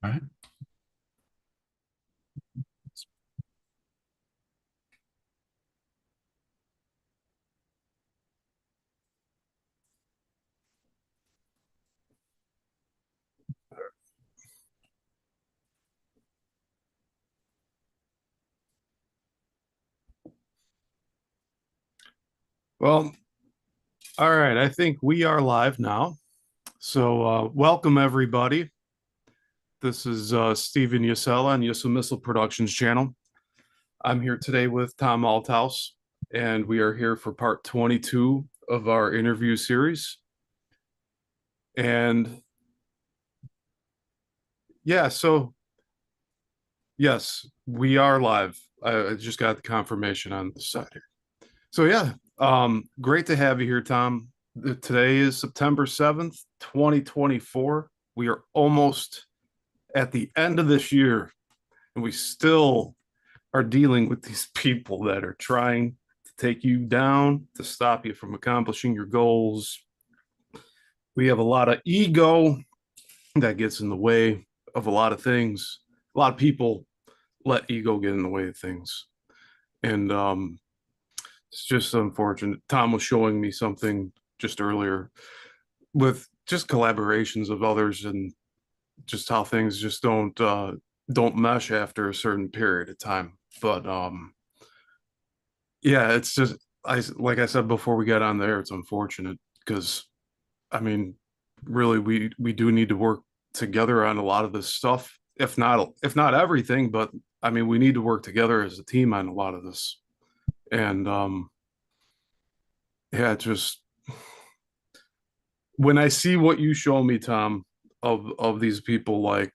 All right. Well, all right. I think we are live now. So, welcome everybody. This is Stephen Yisella on Yissilmissil Productions channel. I'm here today with Tom Althouse, and we are here for part 22 of our interview series. And yeah, so yes, we are live. I just got the confirmation on the side here. So yeah, great to have you here, Tom. Today is September 7th, 2024. We are almost at the end of this year, and we still are dealing with these people that are trying to take you down, to stop you from accomplishing your goals. We have a lot of ego that gets in the way of a lot of things. A lot of people let ego get in the way of things. And it's just unfortunate. Tom was showing me something just earlier with just collaborations of others and just how things just don't mesh after a certain period of time. But yeah, it's just I like I said before we got on there, it's unfortunate because I mean, really we do need to work together on a lot of this stuff. If not everything, but I mean, we need to work together as a team on a lot of this. And yeah, just when I see what you show me, Tom, of these people, like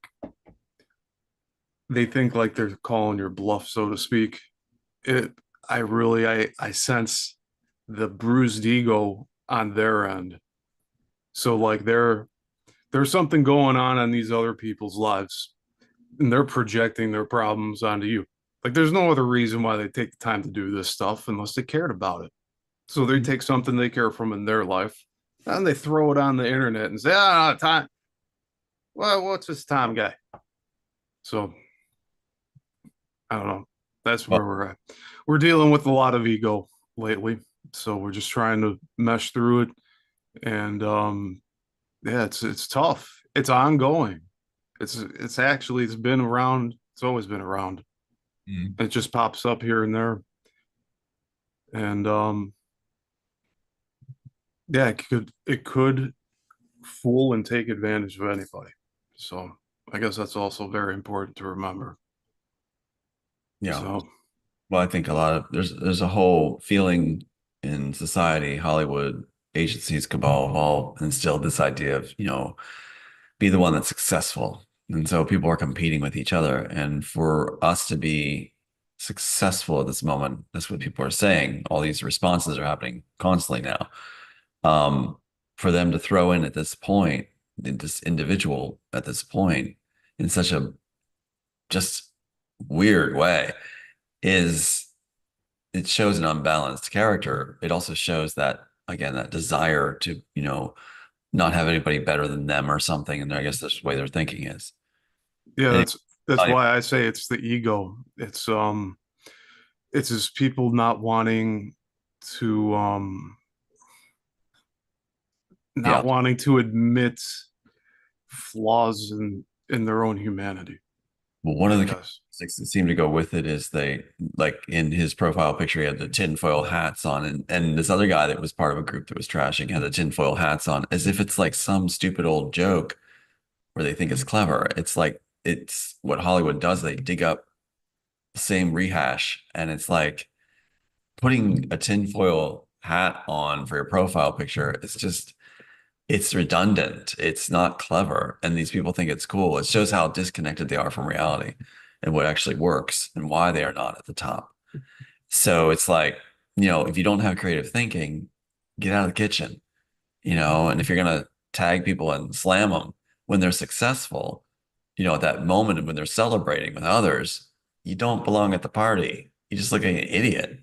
they think like they're calling your bluff, so to speak. It I really I sense the bruised ego on their end. So like there's something going on these other people's lives, and they're projecting their problems onto you. Like there's no other reason why they take the time to do this stuff unless they cared about it. So they take something they care from in their life and they throw it on the internet and say, "Ah, oh, time. Well, what's this time guy?" So I don't know. That's Well, where we're at. We're dealing with a lot of ego lately, so we're just trying to mesh through it. And yeah, it's tough. It's ongoing. It's actually it's been around. It's always been around. mm, It just pops up here and there, and yeah, it could fool and take advantage of anybody. So I guess that's also very important to remember. yeah. So Well, I think a lot of there's a whole feeling in society, Hollywood, agencies, cabal have all instilled this idea of, be the one that's successful. And so people are competing with each other. And for us to be successful at this moment, that's what people are saying. All these responses are happening constantly now. Um, for them to throw in at this point, this individual at this point in such a just weird way is it shows an unbalanced character. It also shows that again that desire to not have anybody better than them or something, and I guess that's the way their thinking is. yeah, Anyway, that's why I say it's the ego. It's just people not wanting to yeah. not wanting to admit flaws in their own humanity, Well, one I of the guess. characteristics that seem to go with it is they like in his profile picture he had the tinfoil hats on, and this other guy that was part of a group that was trashing had the tinfoil hats on, as if it's like some stupid old joke where they think it's clever. It's like it's what Hollywood does. They dig up the same rehash, and it's like putting a tinfoil hat on for your profile picture. It's redundant. It's not clever. And these people think it's cool. It shows how disconnected they are from reality and what actually works and why they are not at the top. So it's like, if you don't have creative thinking, get out of the kitchen, and if you're going to tag people and slam them when they're successful, at that moment when they're celebrating with others, you don't belong at the party. You just look like an idiot,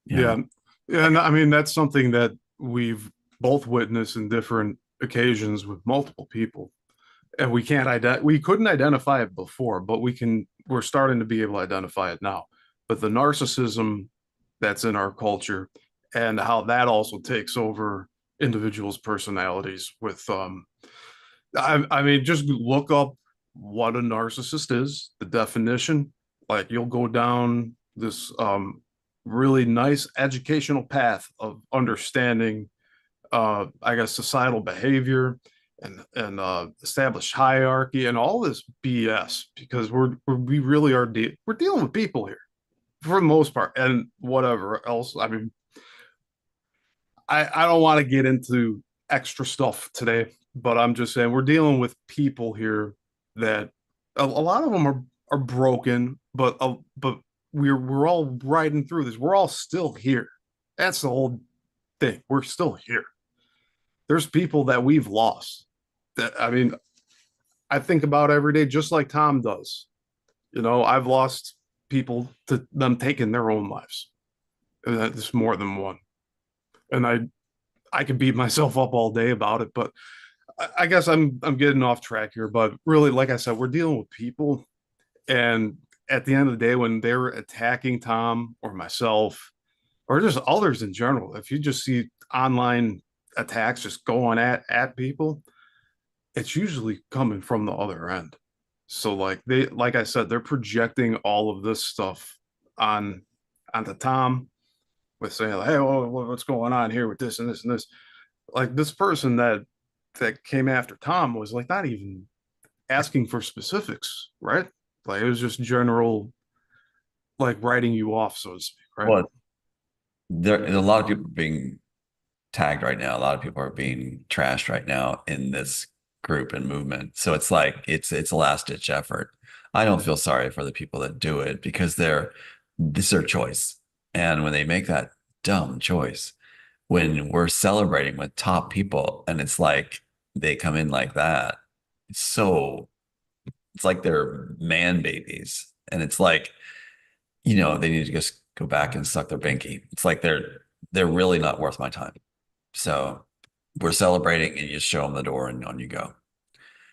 you know? Yeah. And I mean, that's something that we've both witnessed in different occasions with multiple people. and we couldn't identify it before, but we're starting to be able to identify it now. But the narcissism that's in our culture and how that also takes over individuals' personalities with I mean, just look up what a narcissist is, the definition. Like you'll go down this really nice educational path of understanding I guess societal behavior and established hierarchy and all this BS because we really are we're dealing with people here for the most part and whatever else. I mean, I don't want to get into extra stuff today, but I'm just saying we're dealing with people here that a lot of them are broken, but we're all riding through this. We're all still here. That's the whole thing. We're still here. There's people that we've lost. That I mean, I think about every day, just like Tom does. You know, I've lost people to them taking their own lives. And that's more than one. And I can beat myself up all day about it, but I guess I'm getting off track here. But really, like I said, we're dealing with people, and at the end of the day, when they're attacking Tom or myself or just others in general, if you just see online attacks just going at people, it's usually coming from the other end. So like I said, they're projecting all of this stuff on onto Tom with saying, like, hey, what's going on here with this and this and this? Like this person that came after Tom was like not even asking for specifics, right? Like it was just general, like writing you off, so to speak, right? Well, there a lot of people being tagged right now. A lot of people are being trashed right now in this group and movement. So it's like it's a last ditch effort. I don't feel sorry for the people that do it because this is their choice. And when they make that dumb choice, when we're celebrating with top people and it's like they come in like that, it's so it's like they're man babies. And it's like, they need to just go back and suck their binky. It's like they're really not worth my time. So we're celebrating and you just show them the door and on you go.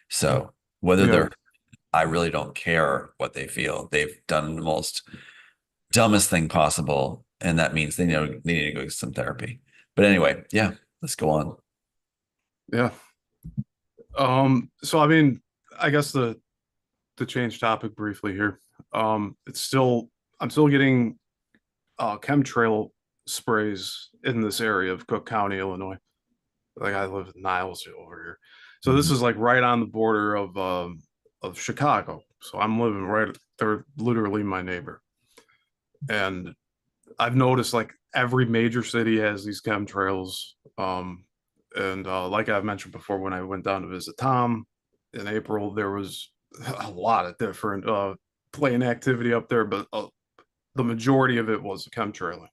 So whether Yeah. I really don't care what they feel. They've done the most dumbest thing possible. And that means they need to go get some therapy. But anyway, yeah, let's go on. Yeah. So I mean, I guess the to change topic briefly here. It's still I'm still getting chemtrail sprays in this area of Cook County, Illinois. Like I live in Niles over here. So this Mhm. is like right on the border of Chicago. So I'm living right they're literally my neighbor. And I've noticed like every major city has these chemtrails. And like I've mentioned before, when I went down to visit Tom in April, there was a lot of different plane activity up there, but the majority of it was chemtrailing,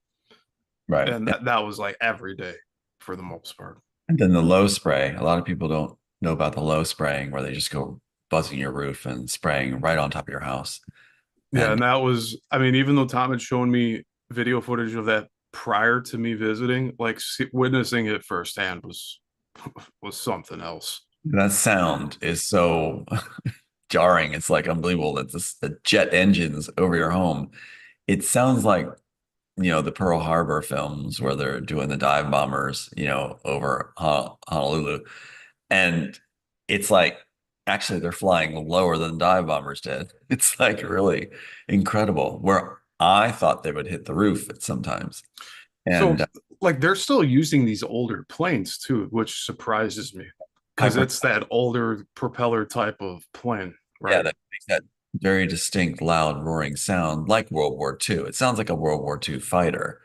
Right. and that was like every day for the most part. And then the low spray. A lot of people don't know about the low spraying where they just go buzzing your roof and spraying right on top of your house. Yeah, And and that was, I mean, even though Tom had shown me video footage of that prior to me visiting, like witnessing it firsthand was something else. that sound is so jarring. It's like unbelievable that the jet engines over your home. It sounds like, the Pearl Harbor films where they're doing the dive bombers, over Honolulu. And it's like actually they're flying lower than dive bombers did. It's like really incredible. Where I thought they would hit the roof at sometimes. So, And like, they're still using these older planes too, which surprises me because hyper, it's that older propeller type of plane, yeah, right? that makes that very distinct, loud, roaring sound like World War II. It sounds like a World War II fighter.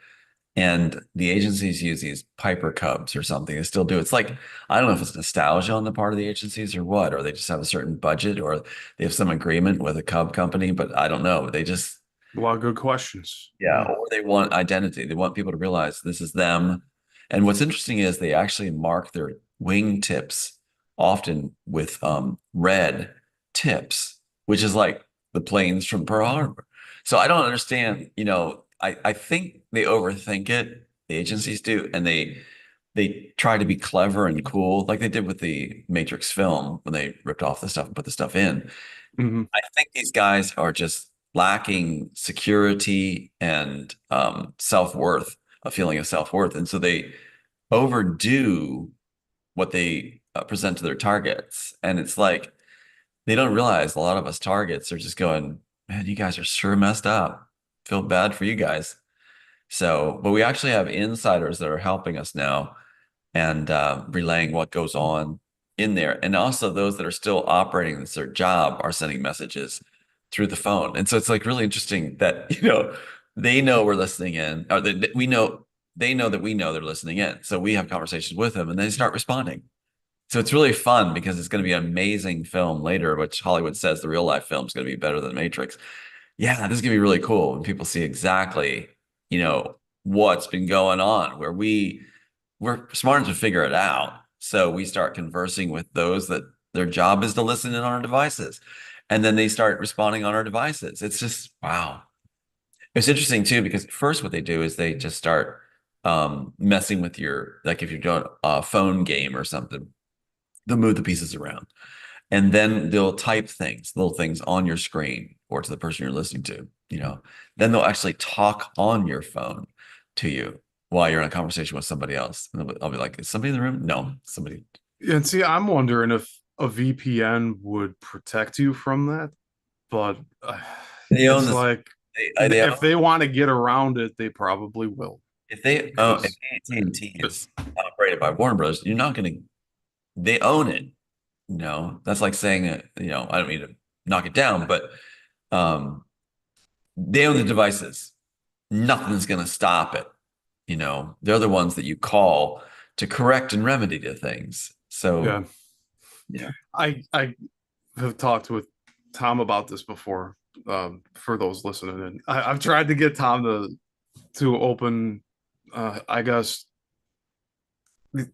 And the agencies use these Piper Cubs or something. They still do. It's like, I don't know if it's nostalgia on the part of the agencies or what, or they just have a certain budget or they have some agreement with a Cub company, but I don't know. They just, A lot of good questions. yeah, Yeah. or they want identity. They want people to realize this is them. And what's interesting is they actually mark their wing tips often with red tips, which is like the planes from Pearl Harbor. So I don't understand, I think they overthink it, the agencies do, and they try to be clever and cool, like they did with the Matrix film when they ripped off the stuff and put the stuff in. Hmm. I think these guys are just lacking security and self-worth, a feeling of self-worth. And so they overdo what they present to their targets. And it's like they don't realize a lot of us targets are just going, man, you guys are sure messed up. Feel bad for you guys. So, but we actually have insiders that are helping us now and relaying what goes on in there. And also those that are still operating as their job are sending messages through the phone. And so it's like really interesting that, they know we're listening in, or that we know they know that we know they're listening in. So we have conversations with them and they start responding. So it's really fun because it's going to be an amazing film later, which Hollywood says the real life film is going to be better than Matrix. Yeah, this is going to be really cool when people see exactly, what's been going on, where we're smart enough to figure it out. So we start conversing with those that their job is to listen in on our devices. And then they start responding on our devices. It's just, wow. It's interesting too, because first what they do is they just start messing with your, like if you're doing a phone game or something, they'll move the pieces around. And then they'll type things, little things on your screen or to the person you're listening to. Then they'll actually talk on your phone to you while you're in a conversation with somebody else. And I'll be like, is somebody in the room? No, somebody. And see, I'm wondering if a VPN would protect you from that, but They own it's this. like They if own, they want to get around it, they probably will. if Because AT&T is operated by Warner Bros., you're not going to, they own it. That's like saying, I don't mean to knock it down, but um, they own the devices. Nothing's going to stop it. They're the ones that you call to correct and remedy the things. So, yeah, yeah. I have talked with Tom about this before. For those listening, and I've tried to get Tom to open, I guess,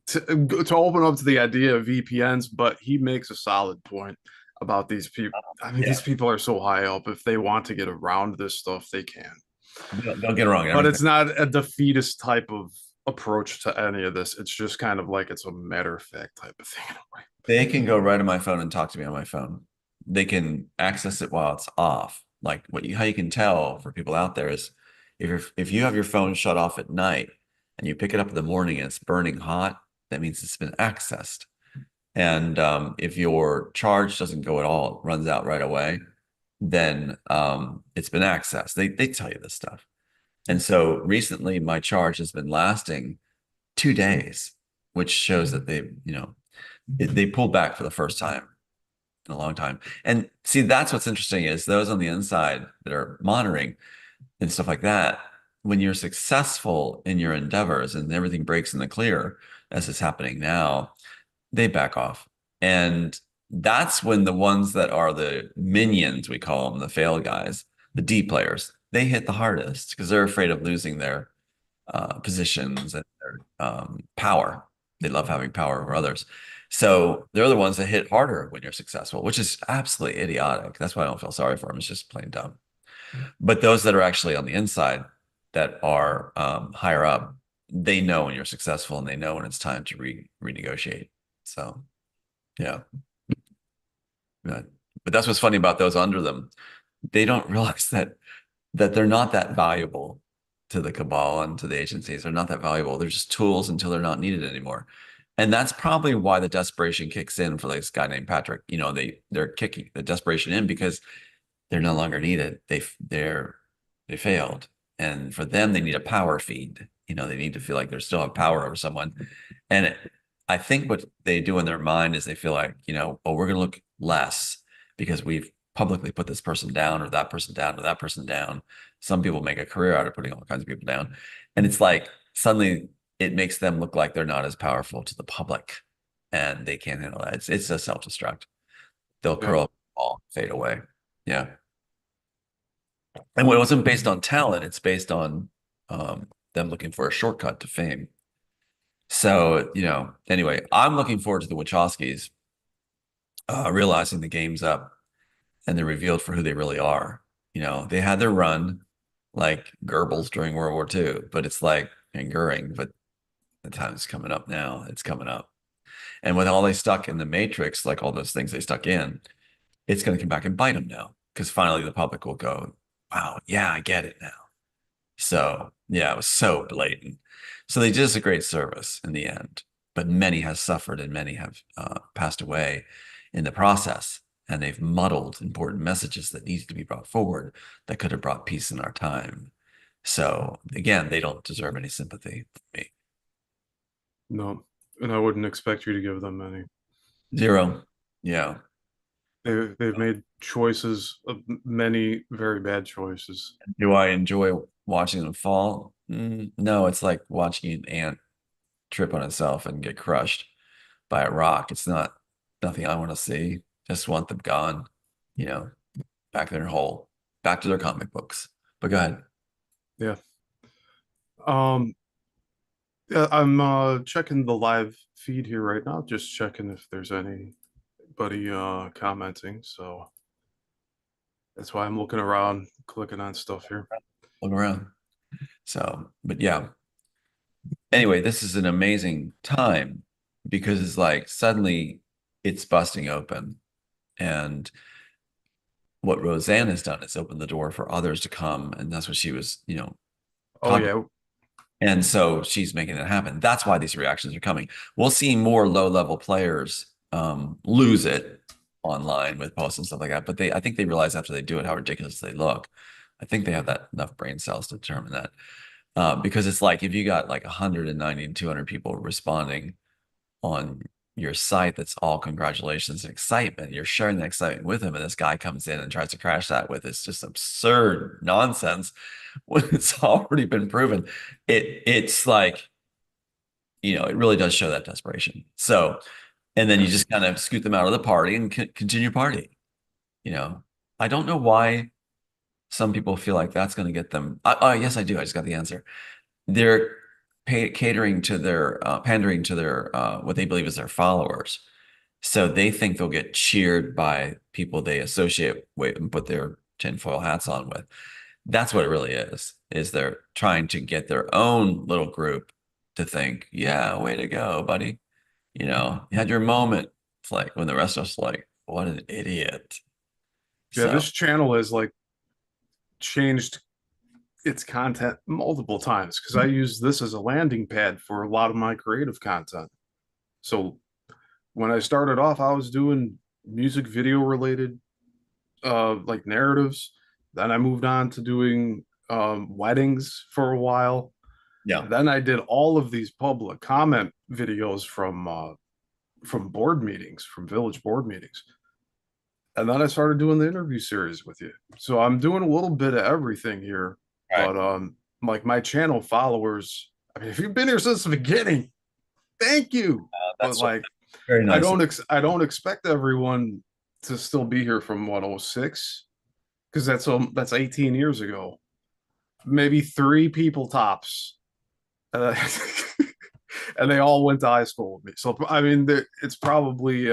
to open up to the idea of VPNs, but he makes a solid point about these people. I mean, Yeah. these people are so high up. If they want to get around this stuff, they can. Don't get it wrong. But Everything. it's not a defeatist type of approach to any of this. It's just kind of like it's a matter of fact type of thing in a way. They can go right on my phone and talk to me on my phone. They can access it while it's off. Like how you can tell for people out there is if you have your phone shut off at night and you pick it up in the morning and it's burning hot, that means it's been accessed. And if your charge doesn't go at all, it runs out right away, then it's been accessed. They tell you this stuff. And so recently my charge has been lasting 2 days, which shows that they pulled back for the first time in a long time. And see, that's what's interesting is those on the inside that are monitoring and stuff like that, when you're successful in your endeavors and everything breaks in the clear, as is happening now, they back off. And that's when the ones that are the minions, we call them, the fail guys, the D players, they hit the hardest because they're afraid of losing their positions and their power. They love having power over others. So they're the ones that hit harder when you're successful, which is absolutely idiotic. That's why I don't feel sorry for them. It's just plain dumb. But those that are actually on the inside that are higher up, they know when you're successful and they know when it's time to renegotiate. So yeah. But that's what's funny about those under them. They don't realize that they're not that valuable to the cabal and to the agencies. They're not that valuable. They're just tools until they're not needed anymore. And that's probably why the desperation kicks in for this guy named Patrick. They're kicking the desperation in because they're no longer needed. They failed. And for them, they need a power feed. They need to feel like they still have power over someone. And I think what they do in their mind is they feel like, oh, we're going to look less because we've publicly put this person down or that person down or that person down. Some people make a career out of putting all kinds of people down. And it's like suddenly it makes them look like they're not as powerful to the public and they can't handle that. It's a self-destruct. They'll Yeah. curl up, all fade away. Yeah. And when it wasn't based on talent, it's based on them looking for a shortcut to fame. So, anyway, I'm looking forward to the Wachowskis realizing the game's up and they're revealed for who they really are. They had their run like Goebbels during World War II, but it's like, and Goering, but The time's coming up now. It's coming up. And with all they stuck in the matrix, like all those things they stuck in, it's going to come back and bite them now. Because finally the public will go, wow, yeah, I get it now. So yeah, it was so blatant. So they did us a great service in the end, but many have suffered and many have passed away in the process. And they've muddled important messages that needed to be brought forward that could have brought peace in our time. So again, they don't deserve any sympathy from me. No, and I wouldn't expect you to give them any. Zero. Yeah. They've made choices, many very bad choices. Do I enjoy watching them fall? No, it's like watching an ant trip on itself and get crushed by a rock. It's not nothing I want to see. Just want them gone, you know, back in their hole, back to their comic books. But go ahead. Yeah. Um, yeah, I'm checking the live feed here right now, just checking if there's anybody commenting. So that's why I'm looking around, clicking on stuff here. Look around. So, but yeah. Anyway, this is an amazing time because it's like suddenly it's busting open. And what Roseanne has done is open the door for others to come. And that's what she was, Oh talking. yeah, And so she's making it happen. That's why these reactions are coming. We'll see more low-level players lose it online with posts and stuff like that. But I think they realize after they do it how ridiculous they look. I think they have that enough brain cells to determine that. Because it's like if you got like 190 and 200 people responding on your site, that's all congratulations and excitement. You're sharing that excitement with him, and this guy comes in and tries to crash that with this just absurd nonsense when it's already been proven. It's like, it really does show that desperation. So, and then you just kind of scoot them out of the party and continue partying. You know, I don't know why some people feel like that's going to get them. Yes, I do. I just got the answer. They're catering to their pandering to their what they believe is their followers. So they think they'll get cheered by people they associate with and put their tinfoil hats on with. That's what it really is they're trying to get their own little group to think, yeah, way to go, buddy. You had your moment. It's like when the rest of us like, what an idiot. yeah. So This channel has like changed its content multiple times because I use this as a landing pad for a lot of my creative content. So when I started off, I was doing music video related like narratives. Then I moved on to doing weddings for a while. yeah, And then I did all of these public comment videos from board meetings, from village board meetings. And then I started doing the interview series with you. So I'm doing a little bit of everything here. right. But like my channel followers, I mean, if you've been here since the beginning, thank you. But That's like very nice. I don't expect everyone to still be here from what, oh 06, because that's 18 years ago. Maybe three people tops. Uh, and they all went to high school with me. So I mean, it's probably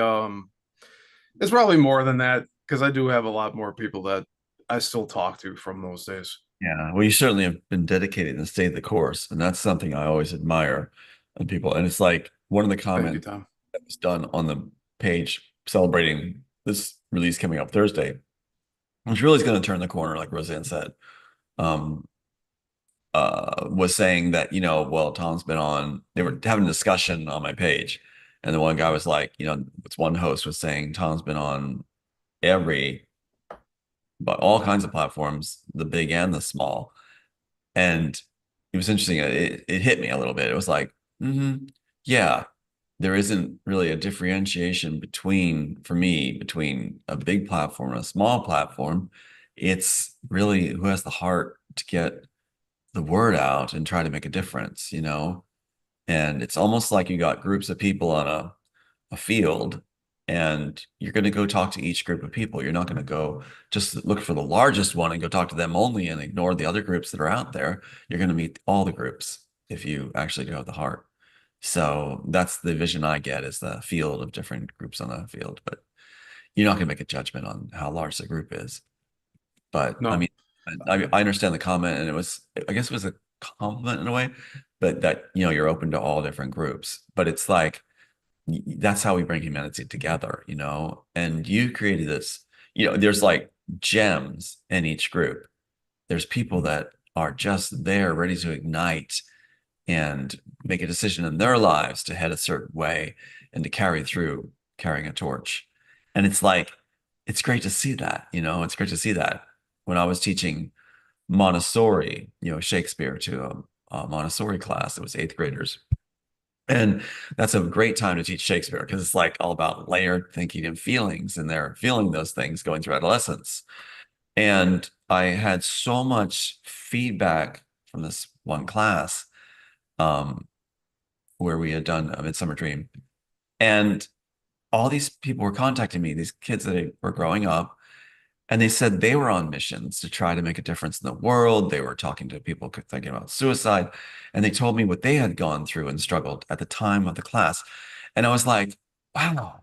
more than that because I do have a lot more people that I still talk to from those days. Yeah, well, you certainly have been dedicated and stayed the course, and that's something I always admire in people. And it's like one of the Thank you, comments Tom. that was done on the page celebrating this release coming up Thursday, which really is going to turn the corner, like Roseanne said. Um, was saying that, well, Tom's been on, they were having a discussion on my page. And the one guy was like, it's one host was saying Tom's been on every, but all kinds of platforms, the big and the small. And it was interesting. It hit me a little bit. It was like, yeah, there isn't really a differentiation for me, between a big platform and a small platform. It's really who has the heart to get the word out and try to make a difference. And it's almost like you got groups of people on a field and you're going to go talk to each group of people. You're not going to go just look for the largest one and go talk to them only and ignore the other groups that are out there. You're going to meet all the groups if you actually do have the heart. So that's the vision I get, is the field of different groups on the field. But you're not going to make a judgment on how large the group is. But I No, mean, I understand the comment, and I guess it was compliment in a way, but that, you're open to all different groups. But it's like, that's how we bring humanity together, and you created this, there's like gems in each group. There's people that are just there ready to ignite and make a decision in their lives to head a certain way and to carry through carrying a torch. And it's like, it's great to see that, it's great to see that. When I was teaching Montessori, Shakespeare to a Montessori class, it was eighth graders. And that's a great time to teach Shakespeare because it's like all about layered thinking and feelings, and they're feeling those things going through adolescence. And I had so much feedback from this one class, um, where we had done A Midsummer Dream. And all these people were contacting me, these kids that were growing up, and they said they were on missions to try to make a difference in the world. They were talking to people thinking about suicide, and they told me what they had gone through and struggled at the time of the class. And I was like, wow,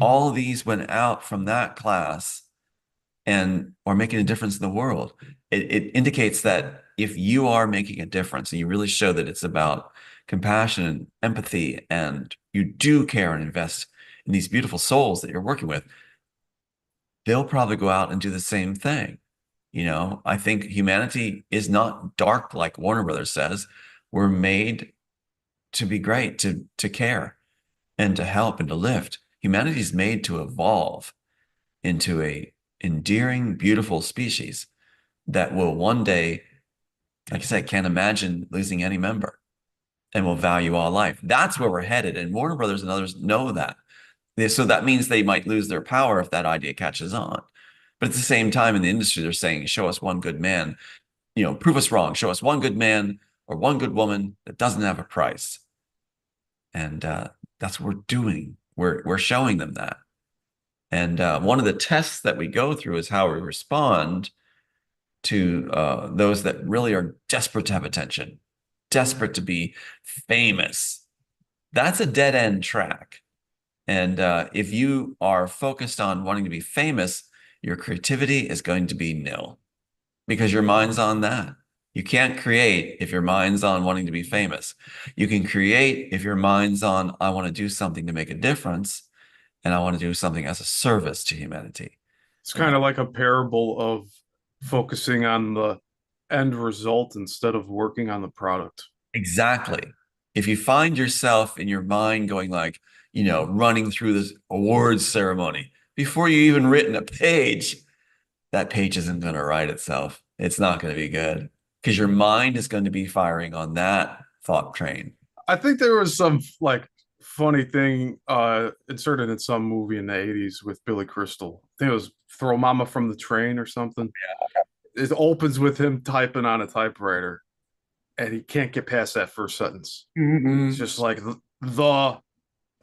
all of these went out from that class and are making a difference in the world. It indicates that if you are making a difference and you really show that it's about compassion and empathy, and you do care and invest in these beautiful souls that you're working with, they'll probably go out and do the same thing. I think humanity is not dark like Warner Brothers says. We're made to be great, to care and to help and to lift. Humanity is made to evolve into a endearing, beautiful species that will one day, like I said, can't imagine losing any member and will value all life. That's where we're headed. And Warner Brothers and others know that. So that means they might lose their power if that idea catches on. But at the same time, in the industry, they're saying, show us one good man, prove us wrong. Show us one good man or one good woman that doesn't have a price. And that's what we're doing. We're showing them that. And one of the tests that we go through is how we respond to those that really are desperate to have attention, desperate to be famous. That's a dead end track. And if you are focused on wanting to be famous, your creativity is going to be nil because your mind's on that. You can't create if your mind's on wanting to be famous. You can create if your mind's on, I want to do something to make a difference, and I want to do something as a service to humanity. It's And kind of like a parable of focusing on the end result instead of working on the product. exactly. If you find yourself in your mind going like, running through this awards ceremony before you even written a page, that page isn't going to write itself. It's not going to be good because your mind is going to be firing on that thought train. I think there was some like funny thing inserted in some movie in the 80s with Billy Crystal. I think it was Throw Mama from the Train or something. It opens with him typing on a typewriter and he can't get past that first sentence. It's Mhm. just like the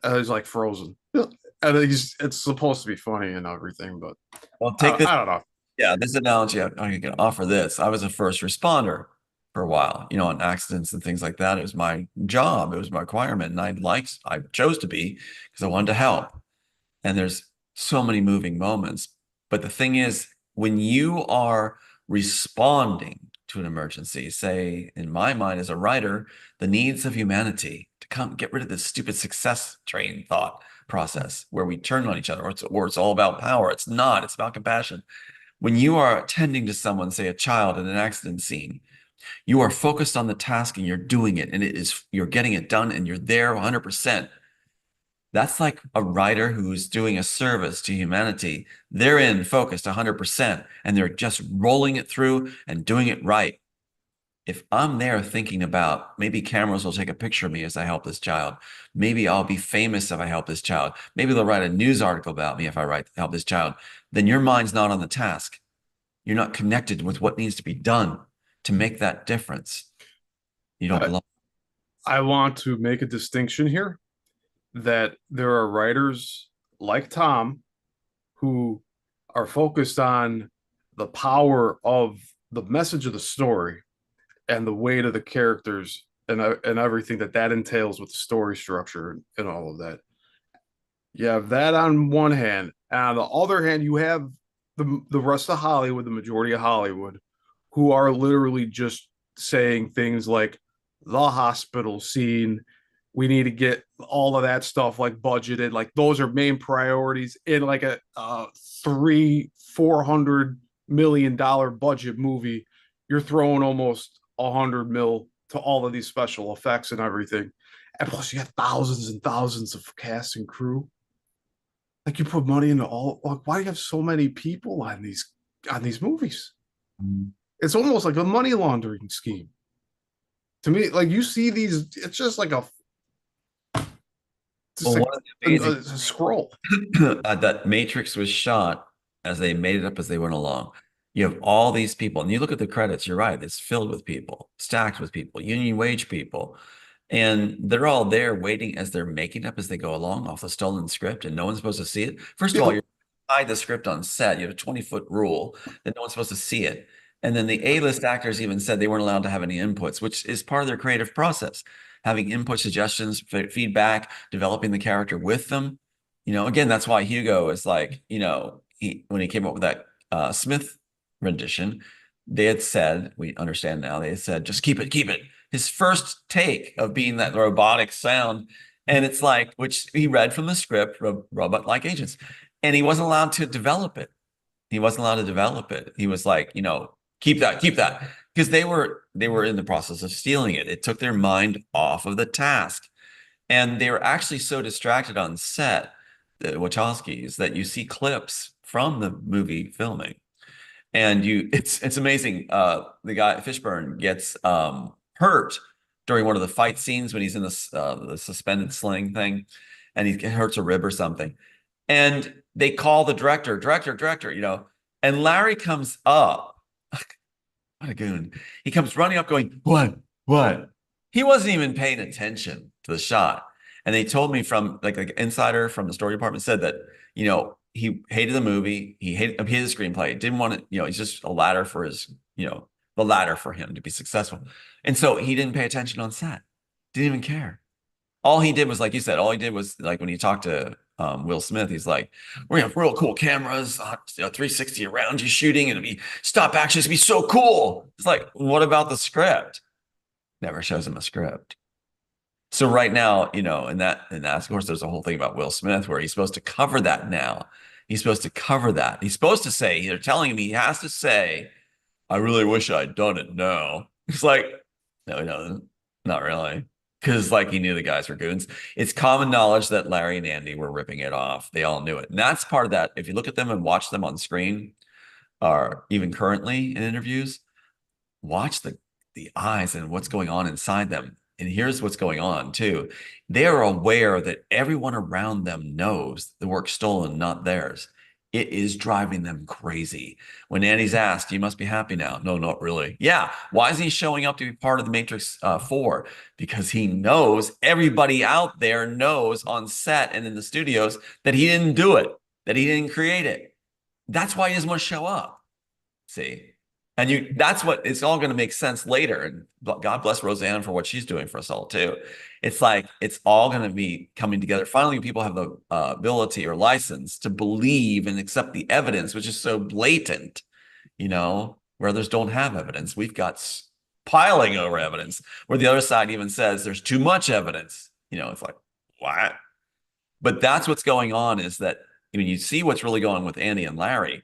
he's like frozen. And it's supposed to be funny and everything, but Well, take this. I don't know. Yeah, this analogy, I can offer this. I was a first responder for a while, on accidents and things like that. It was my job, it was my requirement, and I chose to be because I wanted to help. And there's so many moving moments. But the thing is, when you are responding to an emergency, say, in my mind as a writer, the needs of humanity to come get rid of this stupid success train thought process where we turn on each other, or it's all about power. It's not, it's about compassion. When you are attending to someone, say a child in an accident scene, you are focused on the task and you're doing it, and you're getting it done and you're there 100%. That's like a writer who's doing a service to humanity. They're in focused 100% and they're just rolling it through and doing it right. If I'm there thinking about maybe cameras will take a picture of me as I help this child, maybe I'll be famous if I help this child, maybe they'll write a news article about me if I help this child, then your mind's not on the task. You're not connected with what needs to be done to make that difference. You don't I, belong. I want to make a distinction here that there are writers like Tom who are focused on the power of the message of the story and the weight of the characters and everything that entails with the story structure and all of that. You have that on one hand, and on the other hand, you have the rest of Hollywood, the majority of Hollywood, who are literally just saying things like the hospital scene. We need to get all of that stuff like budgeted. Like those are main priorities in like a 300-400 million dollar budget movie. You're throwing almost 100 mil to all of these special effects and everything. And plus, you got thousands and thousands of cast and crew. Like you put money into all. Like, why do you have so many people on these movies? It's almost like a money laundering scheme to me. Like you see these, it's just like just Well, like one of the amazing a scroll. that Matrix was shot as they made it up as they went along. You have all these people, and you look at the credits, you're right, it's filled with people, stacked with people, union wage people. And they're all there waiting as they're making up as they go along off the stolen script, and no one's supposed to see it. First of all, Yeah, you're hide the script on set. You have a 20-foot rule that no one's supposed to see it. And then the A-list actors even said they weren't allowed to have any inputs, which is part of their creative process. Having input, suggestions, feedback, developing the character with them. Again, that's why Hugo is like, when he came up with that Smith rendition, they had said, we understand now, they had said, just keep it, keep it. His first take of being that robotic sound. And it's like, which he read from the script, robot-like agents, and he wasn't allowed to develop it. He wasn't allowed to develop it. He was like, keep that, because they were in the process of stealing it. It took their mind off of the task. And they were actually so distracted on set, the Wachowskis, that you see clips from the movie filming. And it's amazing. The guy Fishburne gets hurt during one of the fight scenes when he's in the suspended sling thing, and he hurts a rib or something. And they call the director, and Larry comes up. What a goon. He comes running up going, what? What? He wasn't even paying attention to the shot. And they told me from like insider from the story department said that, he hated the movie. He hated the screenplay. Didn't want it, he's just a ladder for his, the ladder for him to be successful. And so he didn't pay attention on set. Didn't even care. All he did was, like you said, all he did was like when he talked to Will Smith, he's like, we're gonna have real cool cameras, 360 around you shooting, and it'll be stop action. It's gonna be so cool. It's like, what about the script? Never shows him a script. So right now, and that, of course, there's a whole thing about Will Smith where he's supposed to cover that now. He's supposed to cover that. He's supposed to say, they're telling him he has to say, I really wish I'd done it now. It's like, no, he doesn't. Not really. Because like he knew the guys were goons. It's common knowledge that Larry and Andy were ripping it off. They all knew it. And that's part of that. If you look at them and watch them on screen, or even currently in interviews, watch the eyes and what's going on inside them. And here's what's going on too. They are aware that everyone around them knows the work's stolen, not theirs. It is driving them crazy. When Andy's asked, you must be happy now. No, not really. Yeah. Why is he showing up to be part of the Matrix 4? Because he knows everybody out there knows on set and in the studios that he didn't do it, that he didn't create it. That's why he doesn't want to show up. See? And that's what it's all going to make sense later. And God bless Roseanne for what she's doing for us all too. It's like, it's all going to be coming together. Finally, people have the ability or license to believe and accept the evidence, which is so blatant, where others don't have evidence. We've got piling over evidence where the other side even says there's too much evidence. It's like, what? But that's what's going on, is that when you see what's really going on with Andy and Larry,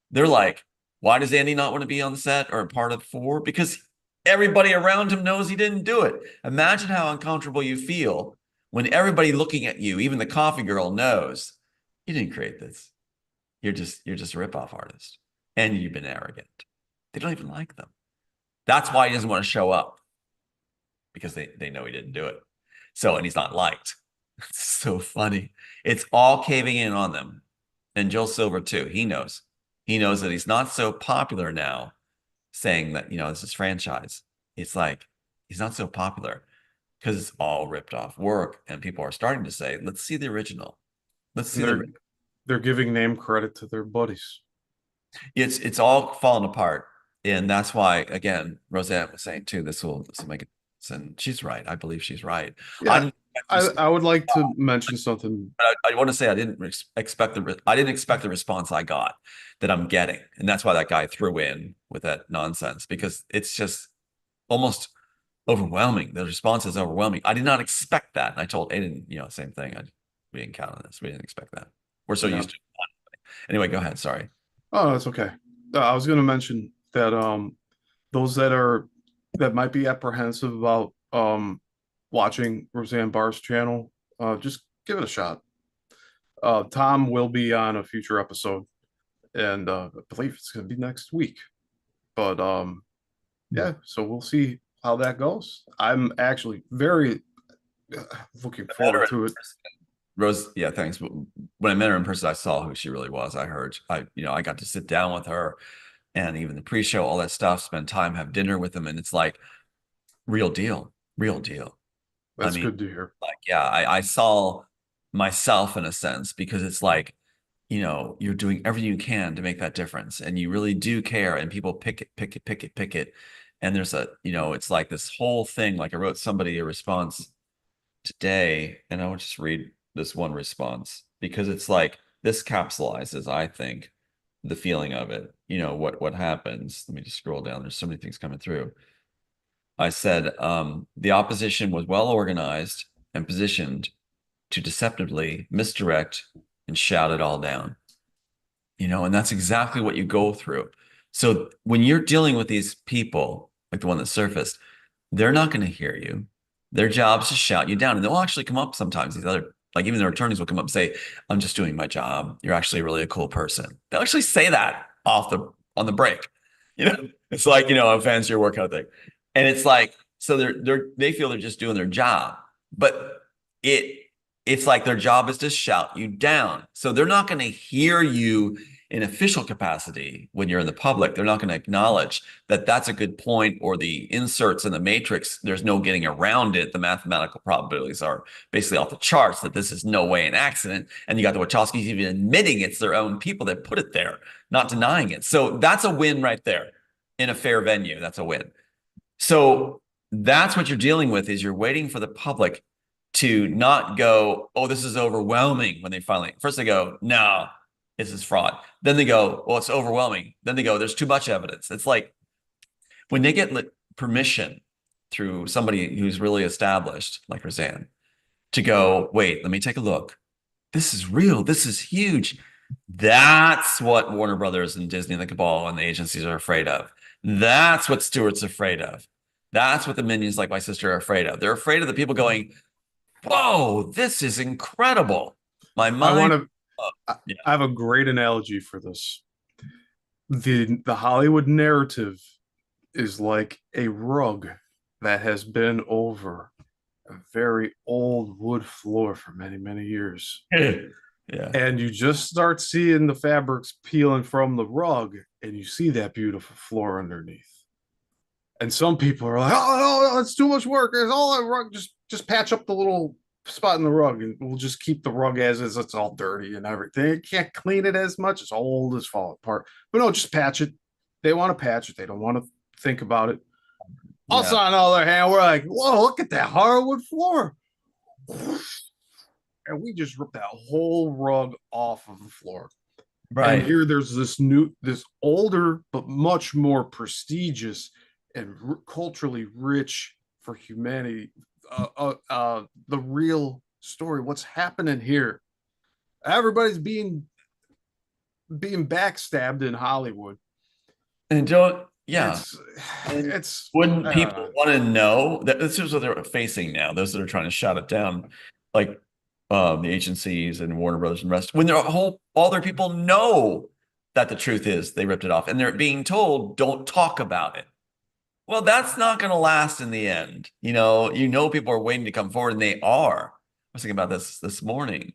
they're like, why does Andy not want to be on the set or a part of 4? Because everybody around him knows he didn't do it. Imagine how uncomfortable you feel when everybody looking at you, even the coffee girl, knows you didn't create this. You're just a ripoff artist, and you've been arrogant. They don't even like them. That's why he doesn't want to show up, because they know he didn't do it. So, and he's not liked. It's so funny. It's all caving in on them. And Joel Silver too. He knows. He knows that he's not so popular now, saying that, this is franchise. It's like, he's not so popular because it's all ripped off work. And people are starting to say, let's see the original. Let's see they're giving name credit to their buddies. It's all falling apart. And that's why, again, Roseanne was saying too, this will make it. And she's right. I believe she's right. Yeah, I would like to mention something. I want to say I didn't expect the response I got that I'm getting, and that's why that guy threw in with that nonsense, because it's just almost overwhelming. The response is overwhelming. I did not expect that. And I told Aiden, same thing. We didn't count on this. We didn't expect that. We're so Yeah. used to it. Anyway, go ahead. Sorry. Oh, that's okay. I was going to mention that those that might be apprehensive about watching Roseanne Barr's channel, just give it a shot. Tom will be on a future episode, and I believe it's going to be next week. But yeah, so we'll see how that goes. I'm actually very looking I met her forward in to it. person. Rose, yeah, thanks. When I met her in person, I saw who she really was. I heard, I got to sit down with her and even the pre-show, all that stuff, spend time, have dinner with them. And it's like real deal, real deal. I That's mean, good to hear. like, yeah, I saw myself in a sense because it's like, you're doing everything you can to make that difference and you really do care and people pick it, pick it, pick it, pick it. And there's it's like this whole thing. Like I wrote somebody a response today, and I will just read this one response because it's like this capsulizes, I think, the feeling of it. What happens. Let me just scroll down. There's so many things coming through. I said, the opposition was well organized and positioned to deceptively misdirect and shout it all down. And that's exactly what you go through. So when you're dealing with these people, like the one that surfaced, they're not going to hear you. Their job is to shout you down. And they'll actually come up sometimes. These other, like even their attorneys will come up and say, I'm just doing my job. You're actually really a cool person. They'll actually say that on the break. It's like, I'm fans of your workout thing. And it's like, so they feel they're just doing their job. But it it's like their job is to shout you down. So they're not going to hear you in official capacity when you're in the public. They're not going to acknowledge that that's a good point or the inserts in the matrix. There's no getting around it. The mathematical probabilities are basically off the charts that this is no way an accident. And you got the Wachowskis even admitting it's their own people that put it there, not denying it. So that's a win right there in a fair venue. That's a win. So that's what you're dealing with is you're waiting for the public to not go, oh, this is overwhelming when they finally, first they go, no, this is fraud. Then they go, well, it's overwhelming. Then they go, there's too much evidence. It's like when they get permission through somebody who's really established, like Roseanne, to go, wait, let me take a look. This is real. This is huge. That's what Warner Brothers and Disney and the cabal and the agencies are afraid of. That's what Stewart's afraid of. That's what the minions like my sister are afraid of. They're afraid of the people going, whoa, this is incredible. My I want mind. to. Oh, yeah. I have a great analogy for this. The Hollywood narrative is like a rug that has been over a very old wood floor for many, many years. Yeah. And you just start seeing the fabrics peeling from the rug, and you see that beautiful floor underneath. And some people are like, "Oh, it's too much work. It's all that rug. Just patch up the little spot in the rug, and we'll just keep the rug as is. It's all dirty and everything. You can't clean it as much. It's old, it's falling apart. But no, just patch it. They want to patch it. They don't want to think about it. Also, Yeah. on the other hand, we're like, whoa, look at that hardwood floor. And we just ripped that whole rug off of the floor. And Right. here there's this older, but much more prestigious and culturally rich for humanity. The real story, what's happening here? Everybody's being backstabbed in Hollywood. And don't, yeah. It's And it's wouldn't I don't people know. want to know that this is what they're facing now? Those that are trying to shut it down, like the agencies and Warner Brothers and rest, when all their people know that the truth is they ripped it off, and they're being told don't talk about it. Well, that's not going to last in the end. People are waiting to come forward, and they are. I was thinking about this morning,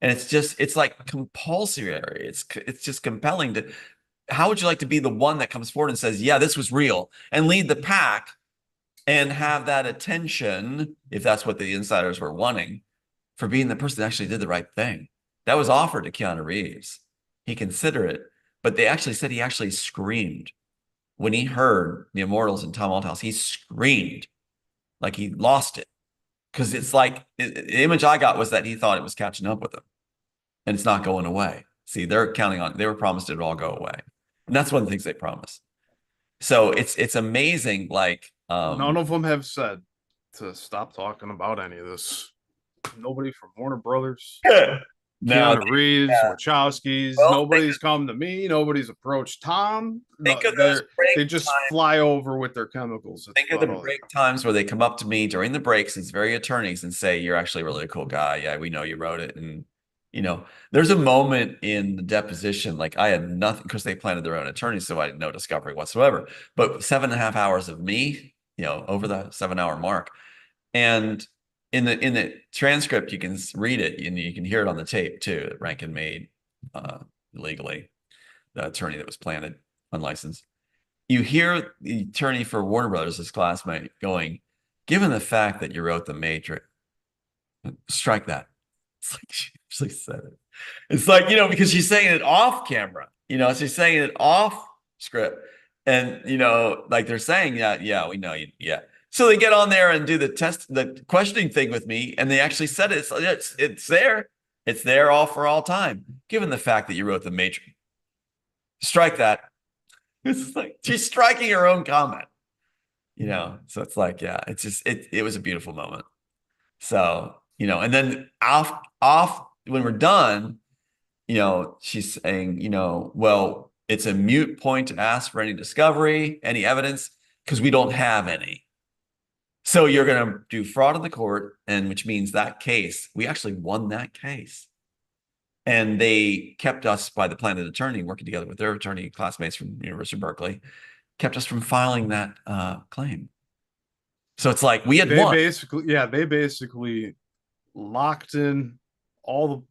and it's like compulsory. It's just compelling to. How would you like to be the one that comes forward and says, yeah, this was real, and lead the pack and have that attention, if that's what the insiders were wanting, for being the person that actually did the right thing? That was offered to Keanu Reeves. He considered it, but they actually said he actually screamed when he heard the Immortals and Tom Althouse. He screamed like he lost it because it's like the image I got was that he thought it was catching up with him, and it's not going away. See, they were promised it would all go away. And that's one of the things they promise. So it's amazing. Like None Um, of them have said to stop talking about any of this. Nobody from Warner Brothers, no, Keanu Reeves, yeah. Wachowskis. Well, Nobody's come to me. Nobody's approached Tom. No, think of those they break just times. fly over with their chemicals. That's Think of the about all they break times where they come up to me during the breaks, these very attorneys, and say, "You're actually a really cool guy. Yeah, we know you wrote it." And there's a moment in the deposition, like I had nothing because they planted their own attorneys, so I had no discovery whatsoever. But 7.5 hours of me, over the 7 hour mark, and in the transcript, you can read it and you can hear it on the tape too that Rankin made legally, the attorney that was planted unlicensed. You hear the attorney for Warner Brothers, his classmate, going, "Given the fact that you wrote The Matrix, strike that." It's like she actually said it. It's like, because she's saying it off camera, she's saying it off script. And, like they're saying, yeah, yeah, we know you. Yeah. So they get on there and do the questioning thing with me. And they actually said it. It's there. It's there all for all time. Given the fact that you wrote The Matrix, strike that. It's like she's striking her own comment. So it's like, yeah, it's just it was a beautiful moment. So, and then off when we're done, she's saying, well, it's a mute point to ask for any discovery, any evidence, because we don't have any. So you're going to do fraud in the court, and which means that case, we actually won that case. And they kept us, by the planted attorney, working together with their attorney classmates from University of Berkeley, kept us from filing that claim. So it's like we had won. they basically locked in all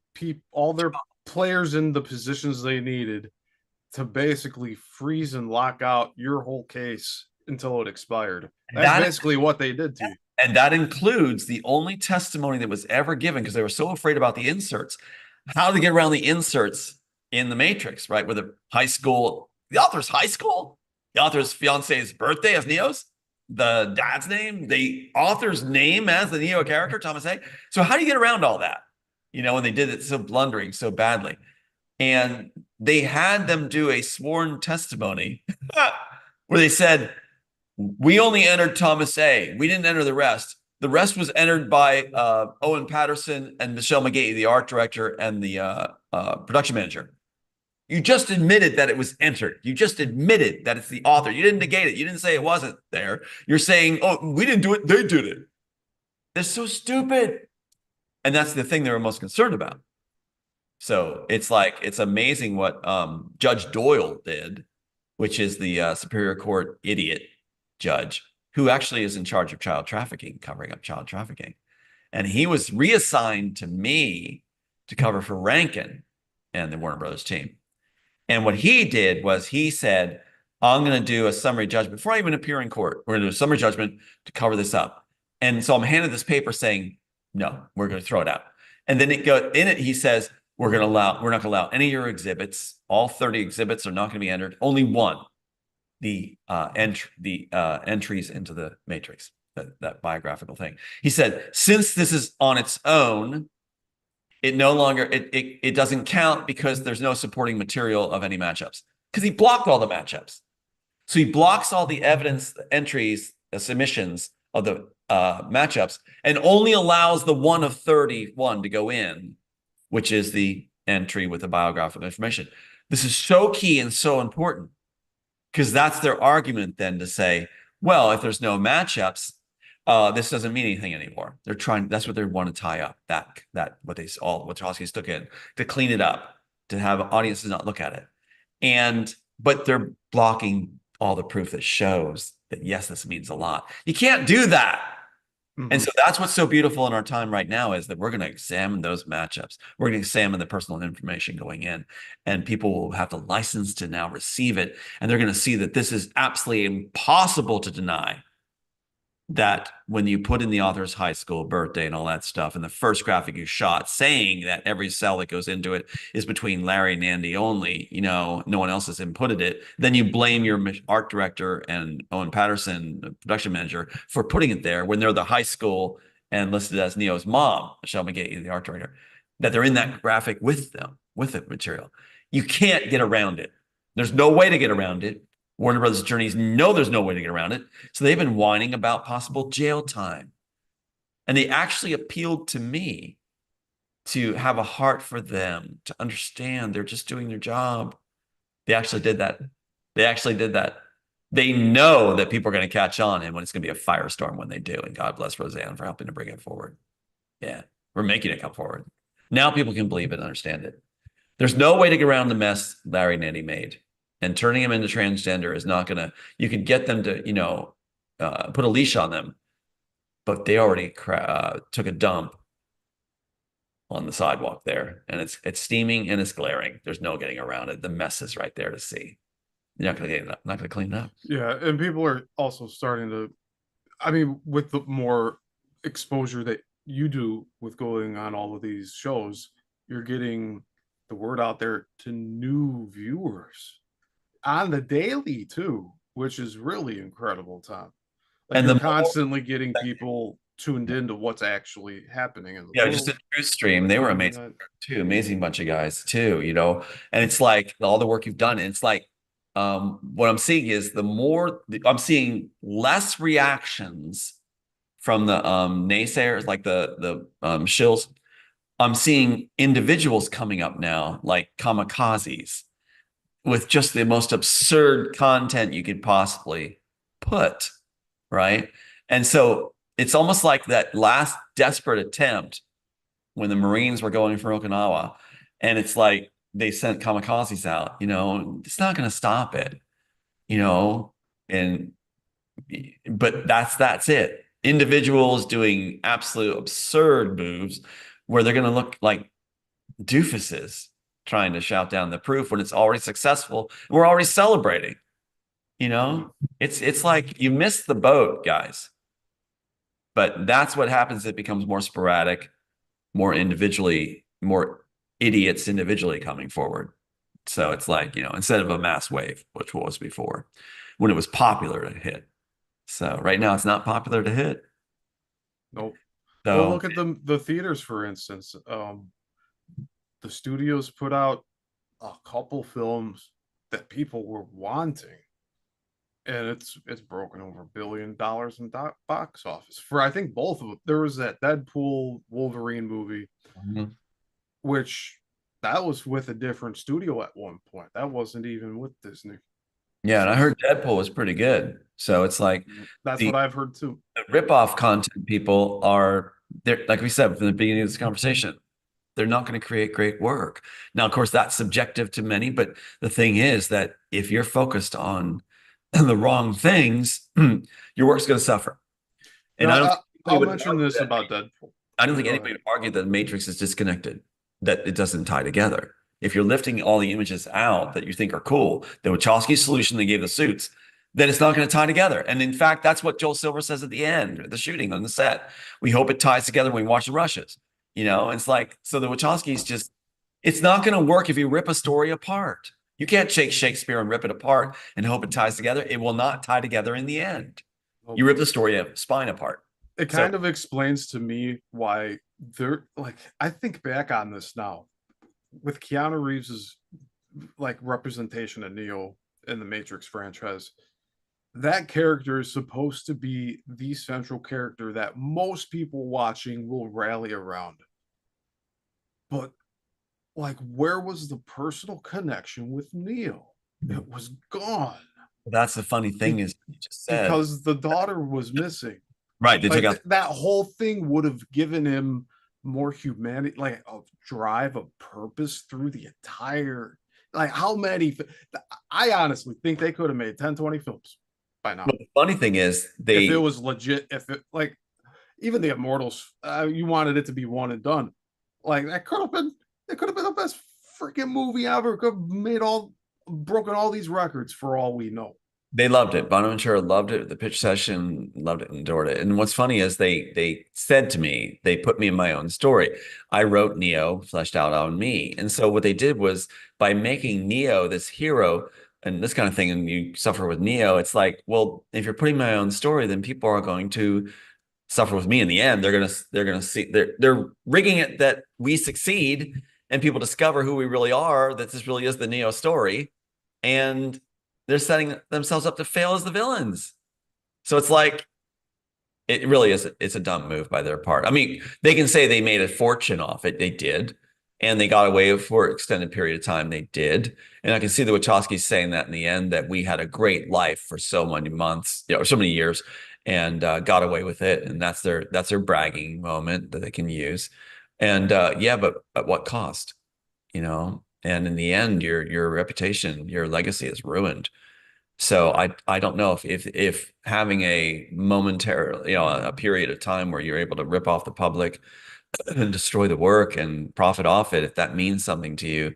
their players in the positions they needed to basically freeze and lock out your whole case until it expired. And That's that basically what they did to you. and that includes the only testimony that was ever given because they were so afraid about the inserts. How to get around the inserts in the Matrix, right? Where the author's high school, the author's fiance's birthday as Neo's, the dad's name, the author's name as the Neo character, Thomas A. So how do you get around all that? When they did it so blundering, so badly. And they had them do a sworn testimony where they said, we only entered Thomas A. We didn't enter the rest. The rest was entered by Owen Patterson and Michelle McGahee, the art director and the production manager. You just admitted that it was entered. You just admitted that it's the author. You didn't negate it. You didn't say it wasn't there. You're saying, oh, we didn't do it. They did it. They're so stupid. And that's the thing they were most concerned about. So it's amazing what Judge Doyle did, which is the Superior Court idiot judge who actually is in charge of child trafficking, covering up child trafficking. And he was reassigned to me to cover for Rankin and the Warner Brothers team. And what he did was he said, I'm going to do a summary judgment before I even appear in court. We're going to do a summary judgment to cover this up. And so I'm handed this paper saying, no, we're going to throw it out. And then he says, we're not going to allow any of your exhibits. All 30 exhibits are not going to be entered. Only one, the entries into the Matrix, that biographical thing. He said, since this is on its own, it no longer it doesn't count because there's no supporting material of any matchups. Because he blocked all the matchups. So he blocks all the evidence, the entries, the submissions of the matchups, and only allows the one of 31 to go in, which is the entry with the biographical information. This is so key and so important because that's their argument then to say, well, if there's no matchups, this doesn't mean anything anymore. That's what they want to tie up, what Wachowski stuck in, to clean it up, to have audiences not look at it. But they're blocking all the proof that shows that, yes, this means a lot. You can't do that. And so that's what's so beautiful in our time right now is that we're going to examine those matchups. We're going to examine the personal information going in, and people will have the license to now receive it. And they're going to see that this is absolutely impossible to deny, that when you put in the author's high school birthday and all that stuff, and the first graphic you shot saying that every cell that goes into it is between Larry and Andy only, no one else has inputted it, then you blame your art director and Owen Patterson, the production manager, for putting it there when they're the high school and listed as Neo's mom, Michelle McGahee, the art director, that they're in that graphic with them, with the material. You can't get around it. There's no way to get around it. Warner Brothers attorneys know there's no way to get around it. So they've been whining about possible jail time. And they actually appealed to me to have a heart for them, to understand they're just doing their job. They actually did that. They actually did that. They know that people are going to catch on and when it's going to be a firestorm when they do. And God bless Roseanne for helping to bring it forward. Yeah, we're making it come forward. Now people can believe it and understand it. There's no way to get around the mess Larry and Eddie made. And turning him into transgender is not going to, you could get them to, put a leash on them, but they already took a dump on the sidewalk there, and it's steaming and it's glaring. There's no getting around it. The mess is right there to see. You're not going to get it up, not going to clean it up. Yeah, and people are also starting to, I mean, with the more exposure that you do with going on all of these shows, you're getting the word out there to new viewers on the daily too, which is really incredible, Tom. Like And you're the more, constantly getting people tuned into what's actually happening in the yeah, just world. a news stream. They were amazing too, amazing bunch of guys too, And it's like all the work you've done. And it's like what I'm seeing is I'm seeing less reactions from the naysayers, like the shills. I'm seeing individuals coming up now, like kamikazes, with just the most absurd content you could possibly put, right? And so it's almost like that last desperate attempt when the Marines were going for Okinawa, and it's like they sent kamikazes out, it's not going to stop it, you know, and but that's it. Individuals doing absolute absurd moves where they're going to look like doofuses trying to shout down the proof when it's already successful. We're already celebrating, you know? It's like you missed the boat, guys. But that's what happens. It becomes more sporadic, more idiots individually coming forward. So it's like, instead of a mass wave, which was before, when it was popular to hit. So right now it's not popular to hit. Nope. Well, So look at the theaters, for instance. The studios put out a couple films that people were wanting, and it's broken over $1 billion in box office for I think both of them. There was that Deadpool Wolverine movie, mhm. which that was with a different studio at one point. That wasn't even with Disney. Yeah, and I So heard Deadpool was pretty good. So it's like that's the what I've heard too. the rip-off content people are they're like we said from the beginning of this conversation, they're not going to create great work. Now, of course, that's subjective to many, but the thing is that if you're focused on the wrong things, your work's going to suffer. And Now I don't think I'll anybody would mention argue this that. about Deadpool. I don't think Go ahead. anybody would argue that the Matrix is disconnected, that it doesn't tie together. If you're lifting all the images out that you think are cool, the Wachowski solution they gave the suits, then it's not going to tie together. And in fact, that's what Joel Silver says at the end, the shooting on the set. We hope it ties together when we watch the rushes. It's like, so the Wachowskis just, it's not going to work if you rip a story apart. You can't take Shakespeare and rip it apart and hope it ties together. It will not tie together in the end. You rip the story of spine apart. It So kind of explains to me why they're like, I think back on this now with Keanu Reeves's like representation of Neo in the Matrix franchise. That character is supposed to be the central character that most people watching will rally around. But like, where was the personal connection with Neo? It was gone. that's the funny thing is you just said, Because the daughter was missing. right, they took Like out that whole thing would have given him more humanity, like a drive, a purpose through the entire. Like how many? I honestly think they could have made 10, 20 films by now but the funny thing is if it they was legit. If it like even the Immortals, you wanted it to be one and done. Like that could have been. It could have been the best freaking movie ever. Could have made broken all these records for all we know. they loved it. Bonaventura loved it. The pitch session loved it and adored it. And what's funny is they said to me, they put me in my own story. I wrote Neo, fleshed out on me. And so what they did was by making Neo this hero and this kind of thing, and you suffer with Neo, it's like, well, if you're putting my own story, then people are going to suffer with me in the end. They're gonna see they're rigging it that we succeed and people discover who we really are, that this really is the Neo story. And they're setting themselves up to fail as the villains. So it's like it really is. It's a dumb move by their part. I mean, they can say they made a fortune off it. They did. And they got away for an extended period of time. They did. And I can see the Wachowskis saying that in the end, that we had a great life for so many months, or so many years, and got away with it. And that's their bragging moment that they can use. And yeah, but at what cost? And in the end, your reputation, your legacy is ruined. So I don't know if having a momentary, a period of time where you're able to rip off the public and destroy the work and profit off it, if that means something to you,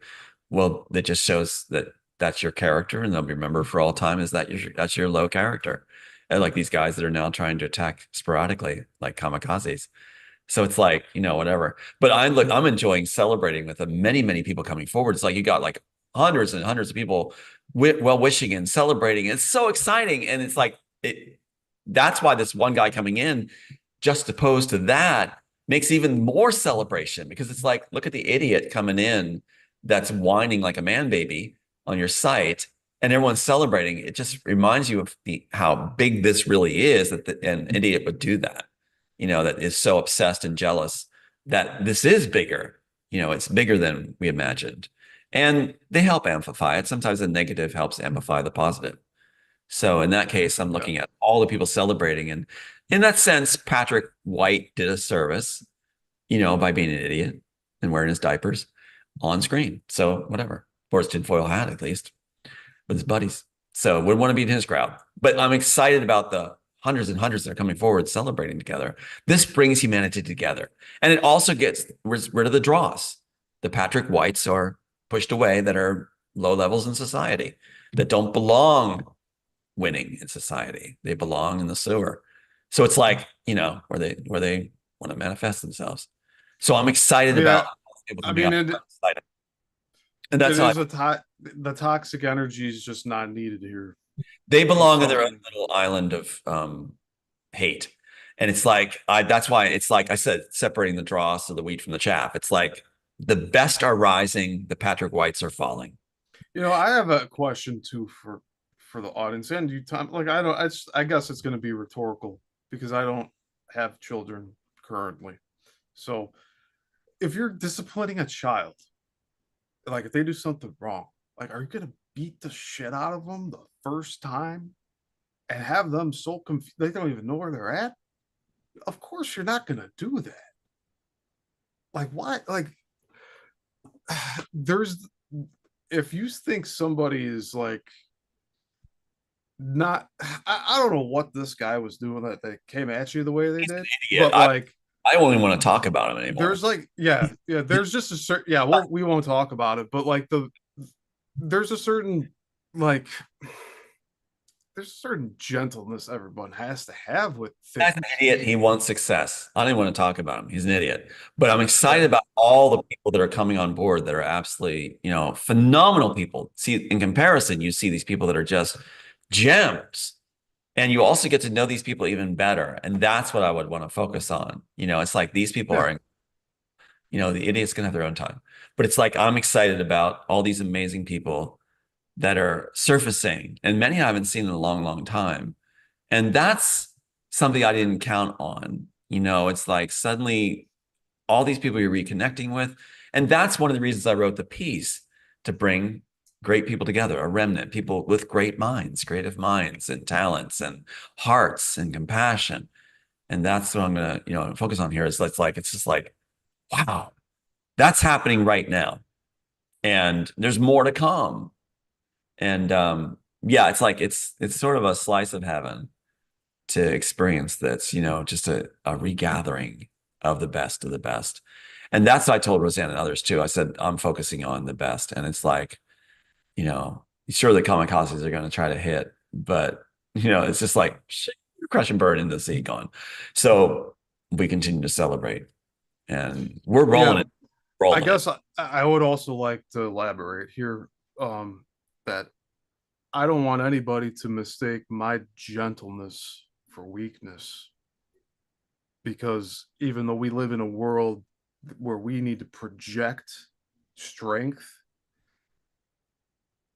well, that just shows that that's your character, and they'll remember for all time is that's your low character. And like these guys that are now trying to attack sporadically, like kamikazes. So it's like, whatever. But I'm enjoying celebrating with the many, many people coming forward. It's like you got like hundreds and hundreds of people well wishing and celebrating. It's so exciting. And it's like that's why this one guy coming in, just opposed to that, makes even more celebration, because it's like, look at the idiot coming in that's whining like a man baby on your site, and everyone's celebrating. It just reminds you of how big this really is, that an idiot would do that, that is so obsessed and jealous that this is bigger. It's bigger than we imagined. And they help amplify it. Sometimes the negative helps amplify the positive. So in that case, I'm Yeah. looking at all the people celebrating. And in that sense, Patrick White did a service, by being an idiot and wearing his diapers on screen. So whatever. Or his tinfoil hat, at least, with his buddies. So would want to be in his crowd. But I'm excited about the hundreds and hundreds that are coming forward celebrating together. This brings humanity together. And it also gets rid of the dross. The Patrick Whites are pushed away, that are low levels in society, that don't belong winning in society. They belong in the sewer. So it's like, where they want to manifest themselves. So I'm excited Yeah. about people I coming mean, up. it I'm excited. And it that's how is the toxic energy is just not needed here. they I'm belong in their telling own you. little island of hate. And it's like that's why it's like I said, separating the dross of the wheat from the chaff. It's like the best are rising, the Patrick Whites are falling. I have a question too for the audience and you, Tom. Like, I don't. I guess it's going to be rhetorical because I don't have children currently. So, if you're disciplining a child, like if they do something wrong, like, are you going to beat the shit out of them the first time and have them so confused they don't even know where they're at? Of course, you're not going to do that. Like, why? Like, there's if you think somebody is like not I don't know what this guy was doing that they came at you the way they He's an did, idiot. but like I don't even want to talk about him anymore. there's like yeah there's just a certain we won't talk about it, but like there's a certain like there's a certain gentleness everyone has to have with Guy's an things. idiot. He wants success. I don't even want to talk about him. He's an idiot. But I'm Yeah, excited about all the people that are coming on board that are absolutely, phenomenal people. See, in comparison, you see these people that are just gems. And you also get to know these people even better. And that's what I would want to focus on. It's like these people yeah, are, the idiots can have their own time. But it's like I'm excited about all these amazing people that are surfacing. And many I haven't seen in a long, long time. And that's something I didn't count on. It's like suddenly all these people you're reconnecting with. And that's one of the reasons I wrote the piece, to bring great people together, a remnant, people with great minds, creative minds and talents and hearts and compassion. And that's what I'm gonna, focus on here. Is it's just like, wow, that's happening right now. And there's more to come. And yeah, it's like it's sort of a slice of heaven to experience that's, just a regathering of the best of the best. And that's what I told Roseanne and others too. I said, I'm focusing on the best. And it's like, sure, the kamikazes are going to try to hit, but, it's just like crush and burn into the sea gone. So we continue to celebrate, and we're yeah. I rolling it. guess I would also like to elaborate here, that I don't want anybody to mistake my gentleness for weakness, because even though we live in a world where we need to project strength,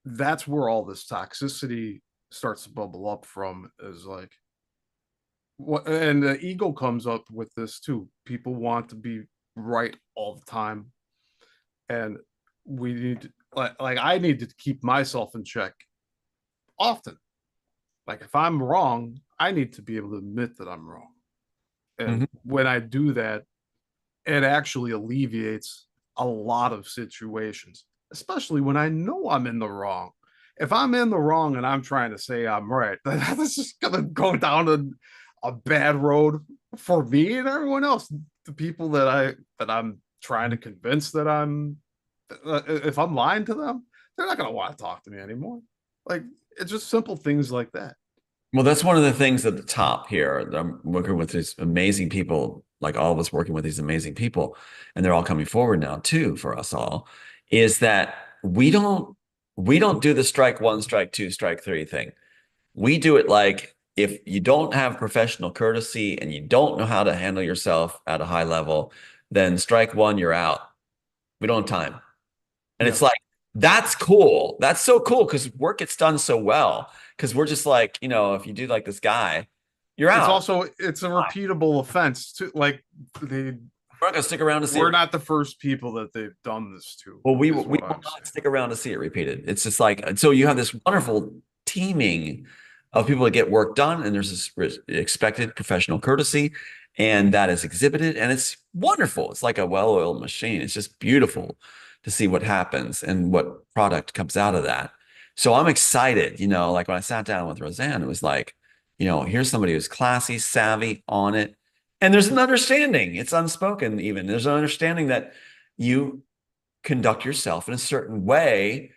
that's where all this toxicity starts to bubble up from, is like what, and the ego comes up with this too. People want to be right all the time, and we need to, like I need to keep myself in check often. Like if I'm wrong, I need to be able to admit that I'm wrong. And Mhm. when I do that, it actually alleviates a lot of situations, especially when I know I'm in the wrong. If I'm in the wrong and I'm trying to say I'm right, that's just gonna go down a bad road for me and everyone else. The people that I'm trying to convince that I'm, if I'm lying to them, they're not gonna want to talk to me anymore. Like it's just simple things like that. Well, that's one of the things at the top here. I'm working with these amazing people, like all of us working with these amazing people, and they're all coming forward now too for us all, is that we don't do the strike one, strike two, strike three thing. We do it like if you don't have professional courtesy and you don't know how to handle yourself at a high level, then strike one, you're out. We don't have time. And it's Yes. like, that's cool. That's so cool because work gets done so well. Because we're just like, if you do like this guy, you're It's out. also it's a repeatable offense too. Like they We're not going to stick around to see we're it. not the first people that they've done this to, Well, we is we what will I'm not saying. stick around to see it repeated. It's just like, so you have this wonderful teaming of people that get work done, and there's this expected professional courtesy, and that is exhibited, and it's wonderful. It's like a well-oiled machine. It's just beautiful to see what happens and what product comes out of that. So I'm excited, like when I sat down with Roseanne, it was like, here's somebody who's classy, savvy, on it. And there's an understanding. It's unspoken even. There's an understanding that you conduct yourself in a certain way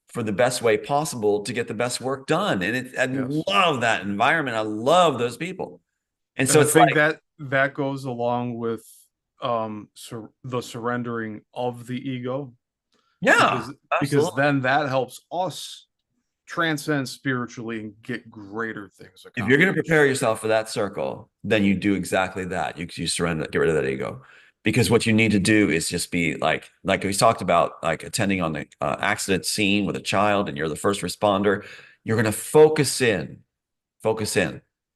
for the best way possible to get the best work done. I Yes. love that environment. I love those people. And And so I it's think like, that goes along with the surrendering of the ego, yeah, because absolutely. then that helps us transcend spiritually and get greater things If you're going to accomplished. prepare yourself for that circle, then you do exactly that. You surrender, get rid of that ego. Because what you need to do is just be like we talked about, like attending on the accident scene with a child, and you're the first responder. You're going to focus in.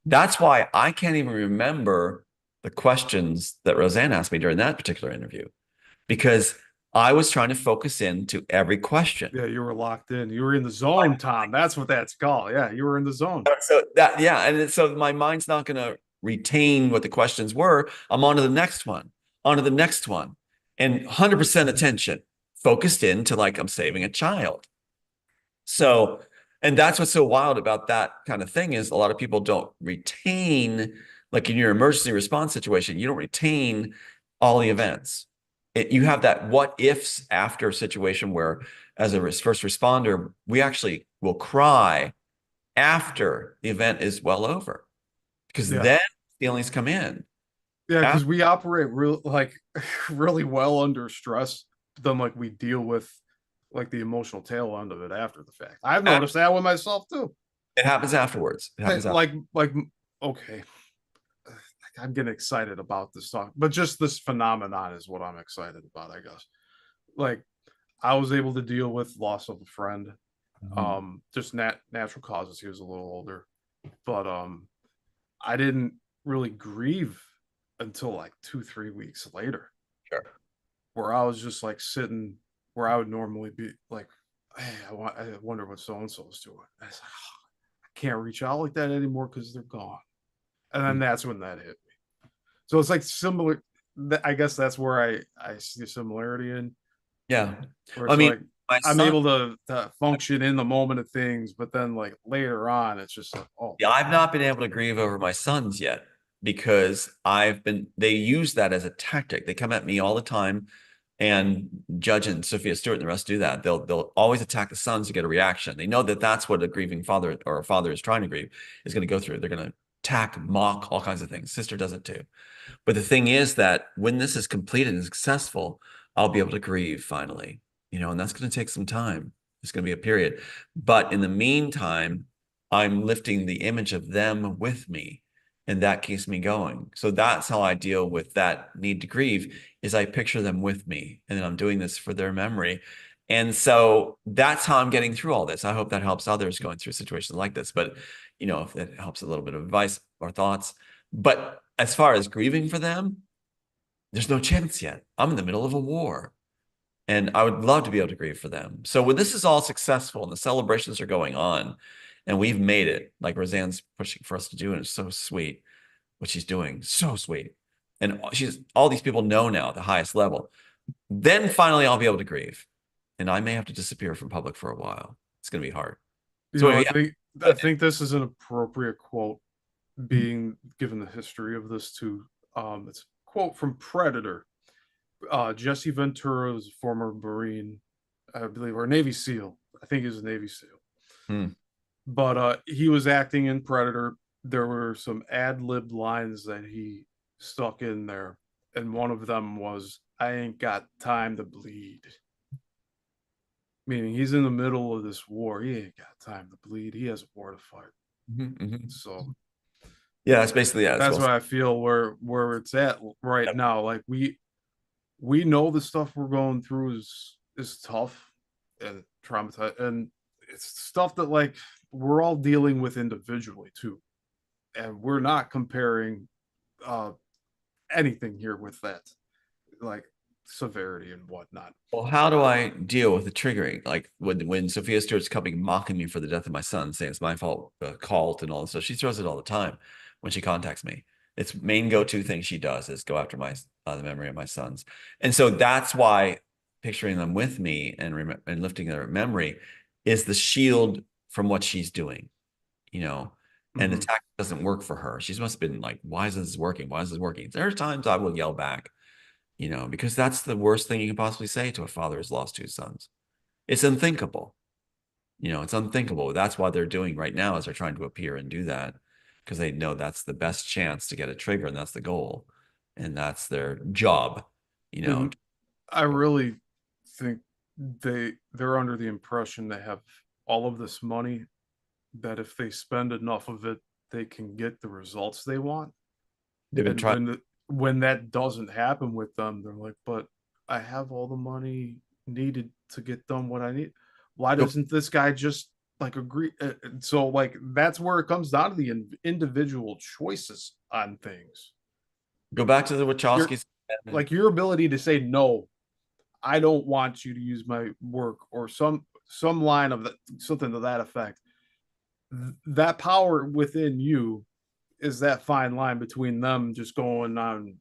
That's why I can't even remember the questions that Roseanne asked me during that particular interview because I was trying to focus in to every question. Yeah, you were locked in. You were in the zone, Tom. That's what that's called. Yeah, you were in the zone. So that, yeah, so my mind's not going to retain what the questions were. I'm on to the next one, on to the next one, and 100% attention, focused in to like I'm saving a child. So, and that's what's so wild about that kind of thing is a lot of people don't retain, like in your emergency response situation, you don't retain all the events. You have that what ifs after situation where, as a first responder, we actually will cry after the event is well over because Yeah. then feelings come in. Yeah, After, because we operate real like really well under stress, but then like we deal with like the emotional tail end of it after the fact. I've noticed that with myself too. it happens afterwards. It happens after. Like okay, I'm getting excited about this talk, but just this phenomenon is what I'm excited about, I guess. Like I was able to deal with loss of a friend, Mhm. just natural causes. He was a little older, but I didn't really grieve until like 2 3 weeks later, Sure. where I was just like sitting where I would normally be like, hey, I wonder what so and so is doing. I was like, oh, I can't reach out like that anymore because they're gone. And then that's when that hit me. So it's like similar. I guess that's where I see a similarity in, Yeah. where I it's mean, like my I'm son, able to function in the moment of things, but then like later on, it's just like, oh, yeah, I've not been able to grieve over my sons yet because they use that as a tactic. They come at me all the time, and Judge and Sophia Stewart and the rest do that. They'll always attack the sons to get a reaction. They know that that's what a grieving father or a father is trying to grieve is going to go through. They're going to attack, mock, all kinds of things. Sister does it too. But the thing is that when this is completed and successful, I'll be able to grieve finally, and that's going to take some time. It's going to be a period. But in the meantime, I'm lifting the image of them with me, and that keeps me going. So that's how I deal with that need to grieve is I picture them with me, and then I'm doing this for their memory. And so that's how I'm getting through all this. I hope that helps others going through situations like this. But, if that helps a little bit of advice or thoughts. But as far as grieving for them, there's no chance yet. I'm in the middle of a war. And I would love to be able to grieve for them. So when this is all successful and the celebrations are going on and we've made it, like Roseanne's pushing for us to do, and it's so sweet what she's doing, so sweet. And she's all these people know now at the highest level. Then finally I'll be able to grieve. And I may have to disappear from public for a while. It's going to be hard. You So know, yeah, I think this is an appropriate quote, being given the history of this too. It's a quote from Predator. Jesse Ventura was a former Marine, I believe, or Navy SEAL. I think he was a Navy SEAL. Hmm. But he was acting in Predator. There were some ad-libbed lines that he stuck in there, and one of them was, "I ain't got time to bleed." Meaning he's in the middle of this war. He ain't got time to bleed. He has a war to fight. Mhm. So Yeah, that's basically that as that's well. why I feel where it's at right Yep. now. Like we know the stuff we're going through is tough and traumatized, and it's stuff that like we're all dealing with individually too, and we're not comparing uh anything here with that, like severity and whatnot. Well, how do I deal with the triggering? Like when Sophia Stewart's coming mocking me for the death of my son, saying it's my fault, cult and all this stuff. She throws it all the time when she contacts me. It's main go-to thing she does is go after my the memory of my sons. And so that's why picturing them with me and lifting their memory is the shield from what she's doing, you know. And the Mm-hmm. tactic doesn't work for her. She's must have been like, why is this working? Why is this working? There are times I will yell back, because that's the worst thing you can possibly say to a father who's lost two sons. It's unthinkable. It's unthinkable. That's what they're doing right now is they're trying to appear and do that because they know that's the best chance to get a trigger and that's the goal. And that's their job, you know. And I really think they're under the impression they have all of this money, that if they spend enough of it, they can get the results they want. They've been And trying when that doesn't happen with them, they're like, "But I have all the money needed to get done what I need. Why to doesn't this guy just like agree?" So like that's where it comes down to the individual choices on things. go back to the Your Wachowskis. like your ability to say no, I don't want you to use my work, or some line of that, something to that effect. That power within you is that fine line between them just going on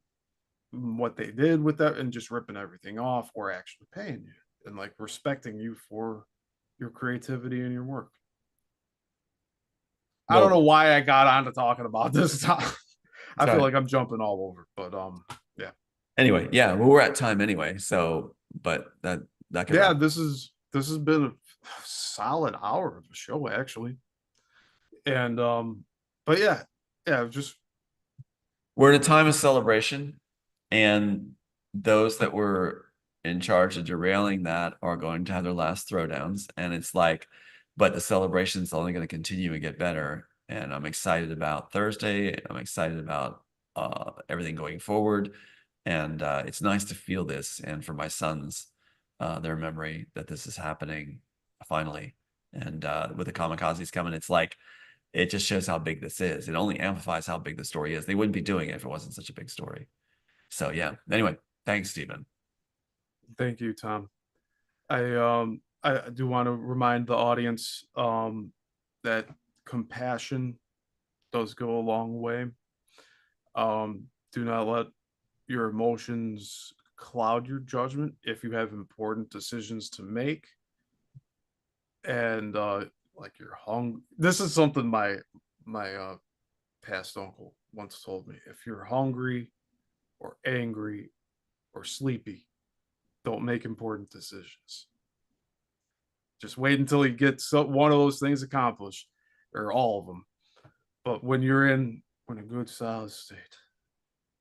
what they did with that and just ripping everything off, or actually paying you and like respecting you for your creativity and your work. I don't know Well, why I got on to talking about this time. I feel sorry. like I'm jumping all over, but yeah. Anyway, yeah, well, we're at time anyway. So, but that could Yeah, wrap. this has been a solid hour of a show actually. And but yeah, yeah, just We're in a time of celebration, and those that were in charge of derailing that are going to have their last throwdowns. And it's like, but the celebration's only going to continue and get better. And I'm excited about Thursday. I'm excited about everything going forward. And it's nice to feel this. And for my sons, their memory that this is happening finally. And with the kamikazes coming, it's like, it just shows how big this is. It only amplifies how big the story is. They wouldn't be doing it if it wasn't such a big story. So yeah. Anyway, thanks, Stephen. thank you, Tom. I do want to remind the audience that compassion does go a long way. Do not let your emotions cloud your judgment if you have important decisions to make. And like you're hungry. This is something my past uncle once told me. If you're hungry or angry or sleepy, don't make important decisions. Just wait until you get one of those things accomplished, or all of them. But when you're in a good solid state,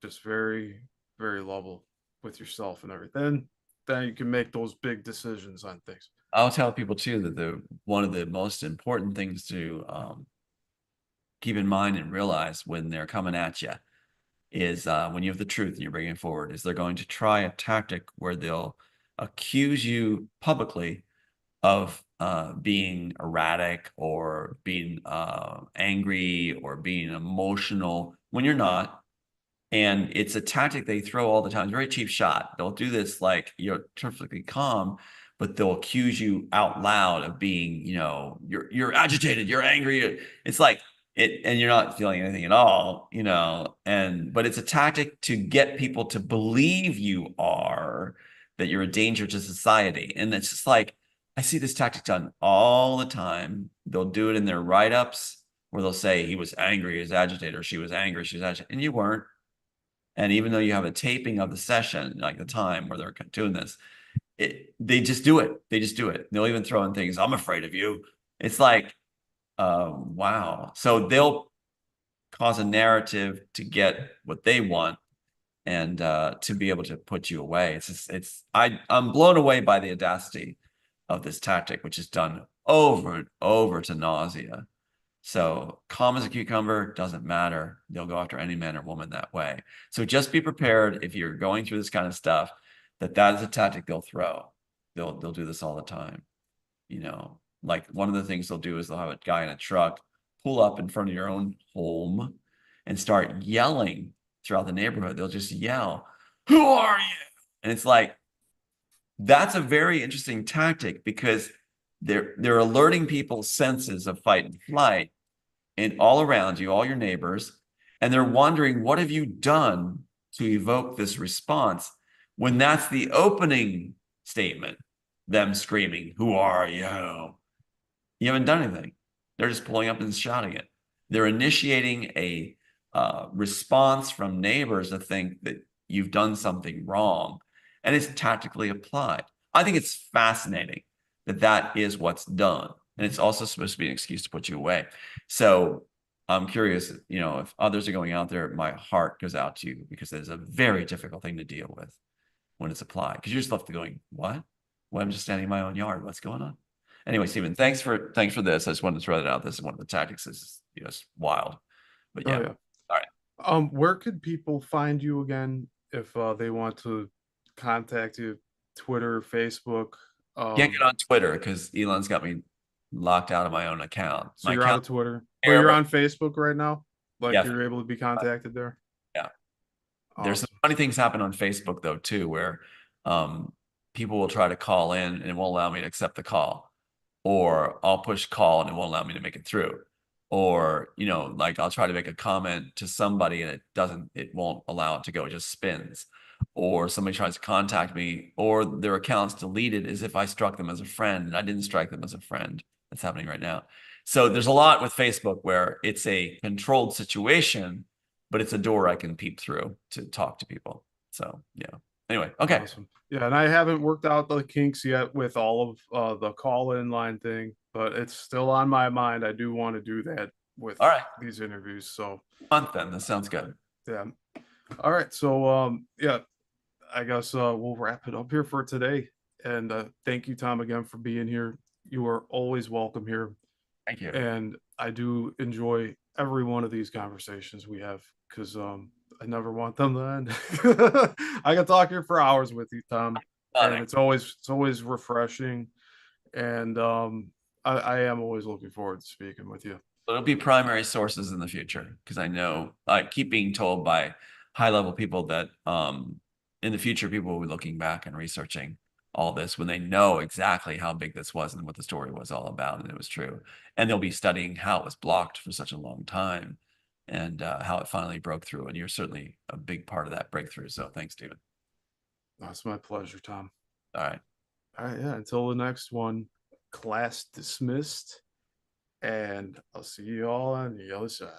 just very, very level with yourself and everything, then you can make those big decisions on things. I'll tell people too that the one of the most important things to keep in mind and realize when they're coming at you is when you have the truth and you're bringing it forward, is they're going to try a tactic where they'll accuse you publicly of being erratic or being angry or being emotional when you're not. And it's a tactic they throw all the time. It's a very cheap shot. They'll do this like you're perfectly calm, but they'll accuse you out loud of being, you're agitated, you're angry. It's like it, and you're not feeling anything at all, but it's a tactic to get people to believe that you're a danger to society. And it's just like I see this tactic done all the time. They'll do it in their write-ups where they'll say he was angry, he was agitated, or she was angry, she was agitated, and you weren't. And even though you have a taping of the session, like the time where they're doing this, they just do it. They just do it. They'll even throw in things, I'm afraid of you. It's like, wow. So they'll cause a narrative to get what they want and to be able to put you away. I'm blown away by the audacity of this tactic, which is done over and over to nausea. So calm as a cucumber, doesn't matter. They'll go after any man or woman that way. So just be prepared if you're going through this kind of stuff, that is a tactic they'll throw. They'll do this all the time. Like one of the things they'll do is they'll have a guy in a truck pull up in front of your own home and start yelling throughout the neighborhood. They'll just yell, "Who are you?" And it's like, that's a very interesting tactic because they're alerting people's senses of fight and flight and all around you, all your neighbors, and they're wondering, what have you done to evoke this response? When that's the opening statement, them screaming, "Who are you?" You haven't done anything. They're just pulling up and shouting it. They're initiating a response from neighbors to think that you've done something wrong, and it's tactically applied. I think it's fascinating that is what's done. And it's also supposed to be an excuse to put you away. So I'm curious, if others are going out there, my heart goes out to you because it's a very difficult thing to deal with when it's applied. Because you're just left going, what? Well, I'm just standing in my own yard. What's going on? Anyway, Stephen, thanks for this. I just wanted to throw that out. This is one of the tactics. It's wild. But Oh yeah. yeah. All right. Where could people find you again if they want to contact you? Twitter, Facebook. Can't Um, get on Twitter because Elon's got me locked out of my own account. so My you're out of account's Twitter, but there, you're but on Facebook right now. Like yeah, you're able to be contacted there. yeah. There's some Awesome. funny things happen on Facebook though too, where um, people will try to call in and it won't allow me to accept the call, or I'll push call and it won't allow me to make it through, or like I'll try to make a comment to somebody and it won't allow it to go, it just spins, or somebody tries to contact me, or their account's deleted as if I struck them as a friend and I didn't strike them as a friend. That's happening right now. So there's a lot with Facebook where it's a controlled situation but it's a door I can peep through to talk to people. So yeah. Anyway, okay. Awesome. Yeah, and I haven't worked out the kinks yet with all of the call-in line thing, but it's still on my mind. I do want to do that with All right. these interviews. So Month then. That sounds good. yeah. All right. So yeah, I guess we'll wrap it up here for today. And thank you, Tom, again for being here. You are always welcome here. Thank you. And I do enjoy every one of these conversations we have because I never want them to end. I can talk here for hours with you, Tom, and Stunning. it's always refreshing, and I am always looking forward to speaking with you. It'll be primary sources in the future because I know I keep being told by high level people that in the future people will be looking back and researching all this when they know exactly how big this was and what the story was all about and it was true. And they'll be studying how it was blocked for such a long time and how it finally broke through. And you're certainly a big part of that breakthrough. So thanks, Stephen. That's my pleasure, Tom. All right. All right, yeah. Until the next one, class dismissed, and I'll see you all on the other side.